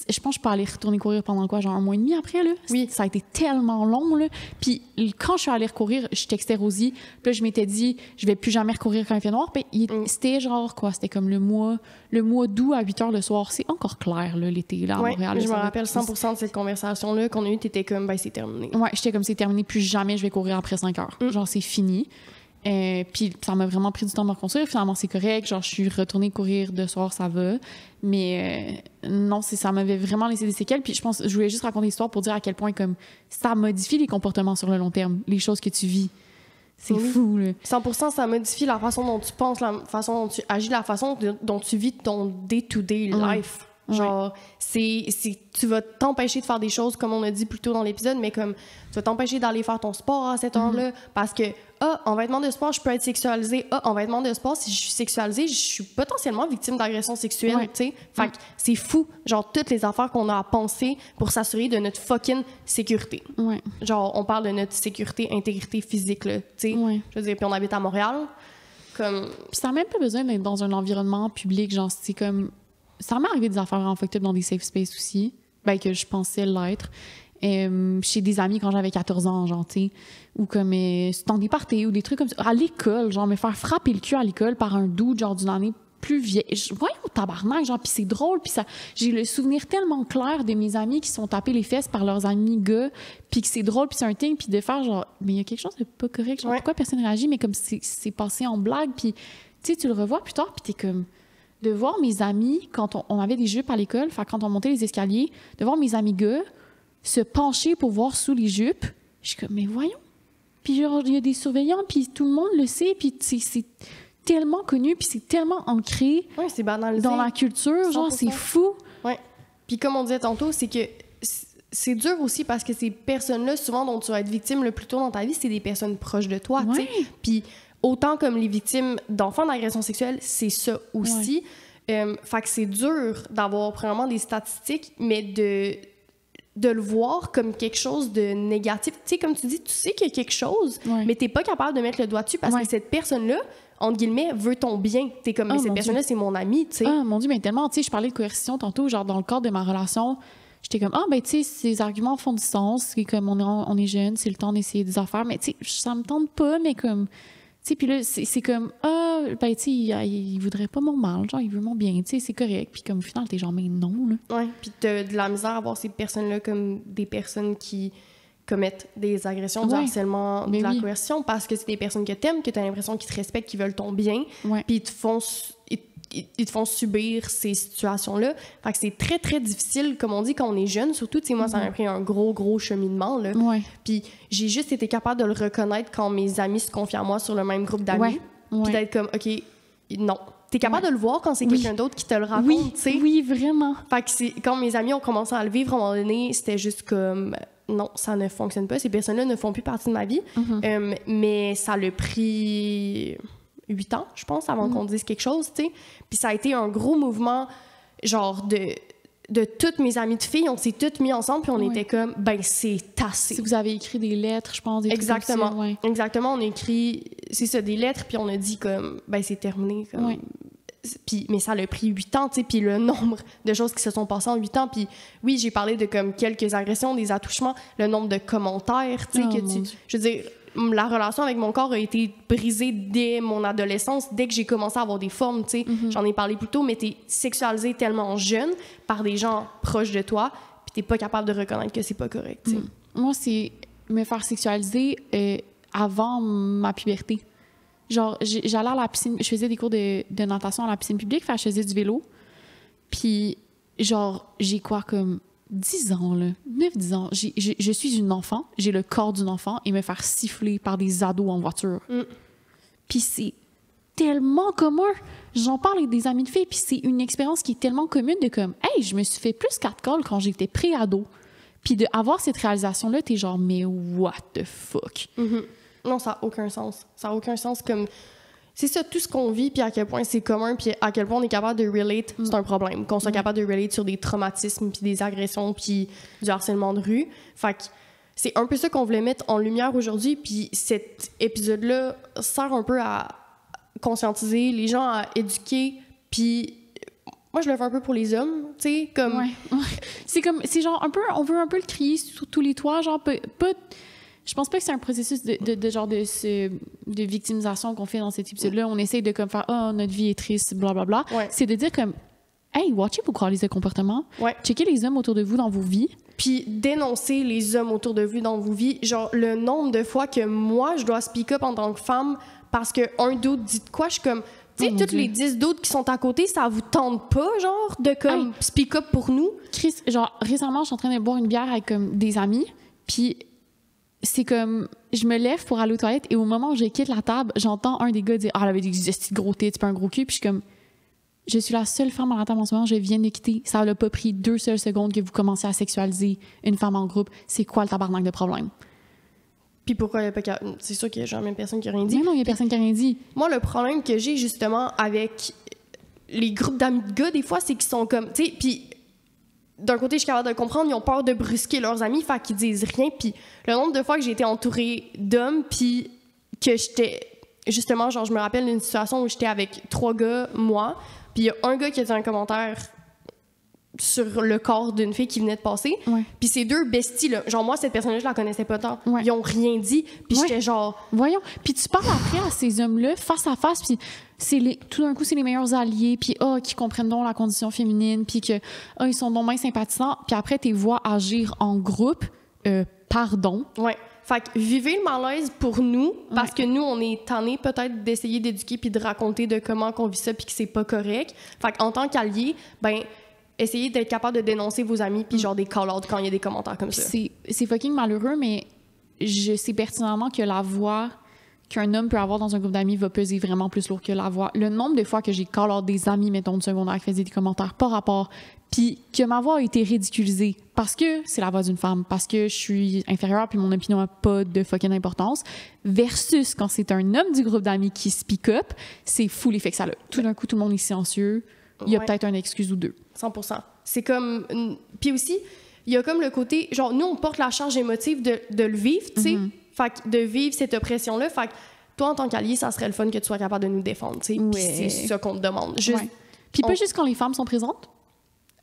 je pense que je peux aller retourner courir pendant quoi, genre un mois et demi après, là? Oui. Ça a été tellement long, là. Puis quand je suis allée recourir, je textais Rosie. Puis là, je m'étais dit, je vais plus jamais recourir quand il fait noir. Puis c'était genre, quoi, c'était comme le mois d'août à 8 h le soir. C'est encore clair, là, l'été, là, à Montréal. Je me rappelle 100% de cette conversation-là qu'on a eue. T'étais comme, ben, c'est terminé. Ouais, j'étais comme, c'est terminé. Plus jamais je vais courir après 5 h. Genre, c'est fini. Puis ça m'a vraiment pris du temps de me reconstruire. Finalement, c'est correct. Genre, je suis retournée courir de soir, ça va. Mais non, ça m'avait vraiment laissé des séquelles. Puis je voulais juste raconter l'histoire pour dire à quel point comme ça modifie les comportements sur le long terme, les choses que tu vis. C'est fou, là. 100%, ça modifie la façon dont tu penses, la façon dont tu agis, la façon dont tu vis ton day-to-day life. Genre, tu vas t'empêcher de faire des choses, comme on a dit plus tôt dans l'épisode, mais comme tu vas t'empêcher d'aller faire ton sport à cette heure-là, parce que, en vêtements de sport, je peux être sexualisée. En vêtements de sport, si je suis sexualisée, je suis potentiellement victime d'agression sexuelle, tu sais. Fait que c'est fou, genre, toutes les affaires qu'on a à penser pour s'assurer de notre fucking sécurité. Ouais. Genre, on parle de notre sécurité, intégrité physique, là, tu sais. Ouais. Je veux dire, puis on habite à Montréal, comme... Puis ça n'a même pas besoin d'être dans un environnement public, genre, c'est comme... Ça m'est arrivé des affaires vraiment fucked up dans des safe spaces aussi, ben que je pensais l'être. Chez des amis quand j'avais 14 ans, genre, tu sais, ou comme dans des parties ou des trucs comme ça. À l'école, genre, me faire frapper le cul à l'école par un dude, genre, d'une année plus vieille. Voyons, tabarnak, genre, puis c'est drôle, puis ça... J'ai le souvenir tellement clair de mes amis qui se sont tapés les fesses par leurs amis gars, puis que c'est drôle, puis c'est un thing, puis de faire, genre, mais il y a quelque chose de pas correct, genre, pourquoi personne réagit, mais comme c'est passé en blague, puis, tu sais, tu le revois plus tard, puis t'es comme... De voir mes amis, quand on avait des jupes à l'école, quand on montait les escaliers, de voir mes amis gars se pencher pour voir sous les jupes, je suis comme, mais voyons. Puis genre, il y a des surveillants, puis tout le monde le sait, puis c'est tellement connu, puis c'est tellement ancré c'est banalisé dans la culture, genre, 100%. c'est fou. Ouais. Puis comme on disait tantôt, c'est que c'est dur aussi parce que ces personnes-là, souvent, dont tu vas être victime le plus tôt dans ta vie, c'est des personnes proches de toi, tu sais. Puis autant comme les victimes d'enfants d'agression sexuelle, c'est ça aussi. Fait que c'est dur d'avoir premièrement des statistiques, mais de le voir comme quelque chose de négatif. Tu sais, comme tu dis, tu sais qu'il y a quelque chose, mais t'es pas capable de mettre le doigt dessus parce que cette personne-là, entre guillemets, veut ton bien. T'es comme, mais cette personne-là, c'est mon ami, tu sais. Ah, mon Dieu, mais tellement, tu sais, je parlais de coercition tantôt, genre, dans le cadre de ma relation, j'étais comme, ben, tu sais, ces arguments font du sens, c'est comme, on est jeune, c'est le temps d'essayer des affaires, mais, tu sais, ça me tente pas, mais comme, tu sais, puis là, c'est comme, ben, tu sais, il voudrait pas mon mal, genre, il veut mon bien, tu sais, c'est correct, puis comme, au final, t'es genre, mais non, là. Ouais, puis t'as de la misère à voir ces personnes-là comme des personnes qui commettent des agressions, du harcèlement, de la coercition, parce que c'est des personnes que t'aimes, que t'as l'impression qu'ils te respectent, qu'ils veulent ton bien, puis ils te font subir ces situations-là. Fait que c'est très, très difficile, comme on dit, quand on est jeune, surtout, tu sais, moi, ça m'a pris un gros cheminement, là. Puis j'ai juste été capable de le reconnaître quand mes amis se confiaient à moi sur le même groupe d'amis, puis d'être comme, OK, non. T'es capable de le voir quand c'est quelqu'un d'autre qui te le raconte, tu sais. Oui, vraiment. Fait que quand mes amis ont commencé à le vivre, à un moment donné, c'était juste comme... Non, ça ne fonctionne pas. Ces personnes-là ne font plus partie de ma vie. Mais ça l'a pris 8 ans, je pense, avant qu'on dise quelque chose, tu sais. Puis ça a été un gros mouvement, genre, de toutes mes amies de filles. On s'est toutes mis ensemble, puis on était comme, ben, c'est assez. Si vous avez écrit des lettres, je pense, des Exactement. trucs comme ça, Exactement. On a écrit, c'est ça, des lettres, puis on a dit comme, ben, c'est terminé, comme... Puis, mais ça a pris 8 ans, tu sais, puis le nombre de choses qui se sont passées en 8 ans. Puis oui, j'ai parlé de comme quelques agressions, des attouchements, le nombre de commentaires, tu sais, je veux dire, la relation avec mon corps a été brisée dès mon adolescence, dès que j'ai commencé à avoir des formes, tu sais. J'en ai parlé plus tôt, mais t'es sexualisé tellement jeune par des gens proches de toi, puis t'es pas capable de reconnaître que c'est pas correct, tu sais. Moi, c'est me faire sexualiser avant ma puberté. Genre, j'allais à la piscine, je faisais des cours de natation à la piscine publique, je faisais du vélo. Puis, genre, j'ai quoi, comme 10 ans, là, 9-10 ans. Je suis une enfant, j'ai le corps d'une enfant et me faire siffler par des ados en voiture. Puis c'est tellement commun. J'en parle avec des amis de filles, puis c'est une expérience qui est tellement commune de comme, hey, je me suis fait plus 4 calls quand j'étais pré-ado. Puis d'avoir cette réalisation-là, t'es genre, mais what the fuck? Non, ça n'a aucun sens. Ça n'a aucun sens comme... C'est ça, tout ce qu'on vit, puis à quel point c'est commun, puis à quel point on est capable de relate, c'est un problème. Qu'on soit capable de relate sur des traumatismes, puis des agressions, puis du harcèlement de rue. Fait que c'est un peu ça qu'on voulait mettre en lumière aujourd'hui, puis cet épisode-là sert un peu à conscientiser les gens, à éduquer, puis... Moi, je le fais un peu pour les hommes, tu sais, comme... C'est genre un peu... On veut un peu le crier sur tous les toits, genre pas je pense pas que c'est un processus de victimisation qu'on fait dans cet épisode-là. On essaye de comme faire « Oh, notre vie est triste, blablabla. » C'est de dire comme « Hey, watchez vos qualités de comportement. Checkez les hommes autour de vous dans vos vies. » Puis dénoncer les hommes autour de vous dans vos vies. Genre, le nombre de fois que moi, je dois speak up en tant que femme parce qu'un d'autre dit de quoi, je suis comme... Tu sais, toutes les 10 d'autres qui sont à côté, ça vous tente pas, genre, de comme speak up pour nous? Chris, genre, récemment, je suis en train de boire une bière avec comme des amis, puis... C'est comme, je me lève pour aller aux toilettes et au moment où je quitte la table, j'entends un des gars dire « Ah, elle avait des gros tits, pas un gros cul. » Puis je suis comme, je suis la seule femme à la table en ce moment, je viens de quitter. Ça n'a pas pris 2 seules secondes que vous commencez à sexualiser une femme en groupe. C'est quoi le tabarnak de problème? Puis pourquoi il n'y a pas... C'est sûr qu'il y a jamais personne qui a rien dit. Mais non, il n'y a personne qui a rien dit. Moi, le problème que j'ai justement avec les groupes d'amis de gars, des fois, c'est qu'ils sont comme... Tu sais, puis... D'un côté, je suis capable de le comprendre, ils ont peur de brusquer leurs amis, fait qu'ils disent rien. Puis le nombre de fois que j'ai été entourée d'hommes, puis que j'étais... Justement, genre, je me rappelle d'une situation où j'étais avec 3 gars, moi, puis il y a un gars qui a dit un commentaire sur le corps d'une fille qui venait de passer. Puis ces 2 besties, là, genre moi, cette personne-là, je la connaissais pas tant. Ils ont rien dit, puis j'étais genre... Voyons. Puis tu parles après à ces hommes-là, face à face, puis tout d'un coup, c'est les meilleurs alliés, puis qui comprennent donc la condition féminine, puis que ils sont donc bien sympathisants, puis après, t'es vois agir en groupe, pardon. Fait que vivez le malaise pour nous, parce que nous, on est tannés peut-être d'essayer d'éduquer puis de raconter de comment qu'on vit ça puis que c'est pas correct. Fait qu'en tant qu'allié, ben essayez d'être capable de dénoncer vos amis puis genre des call-outs quand il y a des commentaires comme ça. C'est fucking malheureux, mais je sais pertinemment que la voix qu'un homme peut avoir dans un groupe d'amis va peser vraiment plus lourd que la voix. Le nombre de fois que j'ai call-out des amis, mettons, de secondaire qui faisaient des commentaires par rapport, puis que ma voix a été ridiculisée parce que c'est la voix d'une femme, parce que je suis inférieure puis mon opinion n'a pas de fucking importance, versus quand c'est un homme du groupe d'amis qui speak up, c'est fou l'effet que ça a. Tout d'un coup, tout le monde est silencieux. Il y a peut-être une excuse ou 2. 100%. C'est comme... Puis aussi, il y a comme le côté, genre, nous, on porte la charge émotive de le vivre, tu sais. Fait que de vivre cette oppression-là. Fait que toi, en tant qu'allié, ça serait le fun que tu sois capable de nous défendre, tu sais. Puis c'est ça qu'on te demande. Juste, Puis pas juste quand les femmes sont présentes.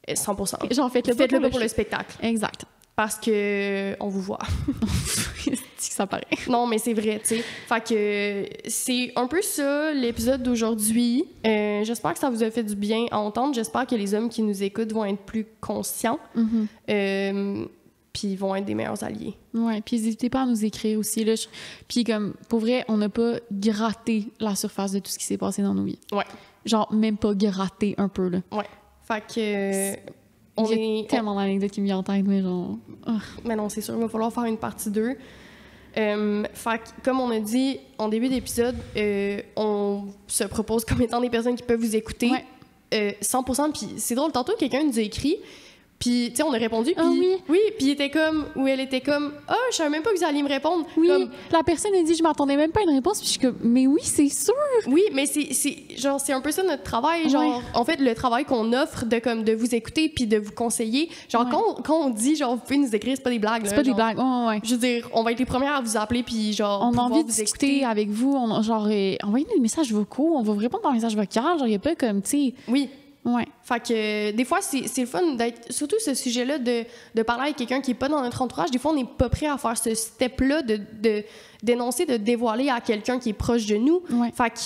100%. Genre, faites-le pas pour le spectacle. Exact. Parce que on vous voit. Ça paraît. Non, mais c'est vrai, tu sais. Fait que c'est un peu ça, l'épisode d'aujourd'hui. J'espère que ça vous a fait du bien à entendre. J'espère que les hommes qui nous écoutent vont être plus conscients. Puis ils vont être des meilleurs alliés. Ouais, puis n'hésitez pas à nous écrire aussi. Là. Puis comme, pour vrai, on n'a pas gratté la surface de tout ce qui s'est passé dans nos vies. Ouais. Genre, même pas gratté un peu, là. Ouais. Fait que... Il y a tellement d'anecdotes qui me viennent en tête, mais genre... Mais non, c'est sûr, il va falloir faire une partie 2. Fait que, comme on a dit en début d'épisode, on se propose comme étant des personnes qui peuvent vous écouter 100%. Puis c'est drôle, tantôt, quelqu'un nous a écrit... Puis, tu sais, on a répondu, puis... Oui, puis il était comme... Ou elle était comme... Ah, je savais même pas que vous alliez me répondre. Oui, comme, la personne a dit, je m'attendais même pas à une réponse, puis je suis comme, mais oui, c'est sûr! Oui, mais c'est genre, c'est un peu ça notre travail, genre... En fait, le travail qu'on offre de vous écouter puis de vous conseiller. Genre, quand on dit, genre, vous pouvez nous écrire, c'est pas des blagues, là. C'est pas genre, des blagues, Je veux dire, on va être les premières à vous appeler, puis genre... On a envie de discuter avec vous, envoyez-nous des messages vocaux, on va vous répondre par message vocal, genre, il y a pas comme, tu sais... Oui. Ouais. Fait que des fois, c'est le fun d'être... Surtout ce sujet-là de parler avec quelqu'un qui est pas dans notre entourage. Des fois, on n'est pas prêt à faire ce step-là de dénoncer, de dévoiler à quelqu'un qui est proche de nous. Ouais. Fait que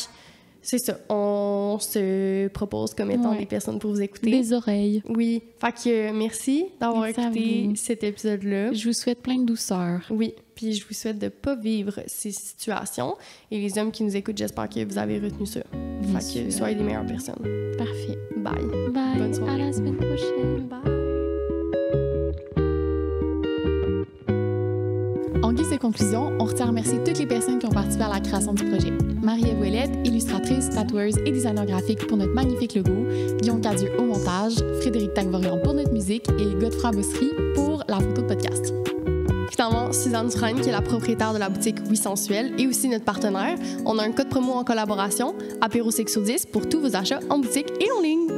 c'est ça. On se propose comme étant des personnes pour vous écouter. Des oreilles. Oui. Fait que merci d'avoir écouté cet épisode-là. Je vous souhaite plein de douceur. Oui. Puis je vous souhaite de pas vivre ces situations. Et les hommes qui nous écoutent, j'espère que vous avez retenu ça. Fait que soyez les meilleures personnes. Parfait. Bye. Bye. Bonne soirée. À la semaine prochaine. Bye. En guise de conclusion, on retient à remercier toutes les personnes qui ont participé à la création du projet. Marie-Ève Ouellette, illustratrice, tatoueuse et designer graphique pour notre magnifique logo, Guillaume Cadieux au montage, Frédéric Tagvorian pour notre musique et Godefroy Bossery pour la photo de podcast. Finalement, Suzanne Dufresne, qui est la propriétaire de la boutique Oui Sensuel et aussi notre partenaire. On a un code promo en collaboration, Apéro Sexo 10 pour tous vos achats en boutique et en ligne.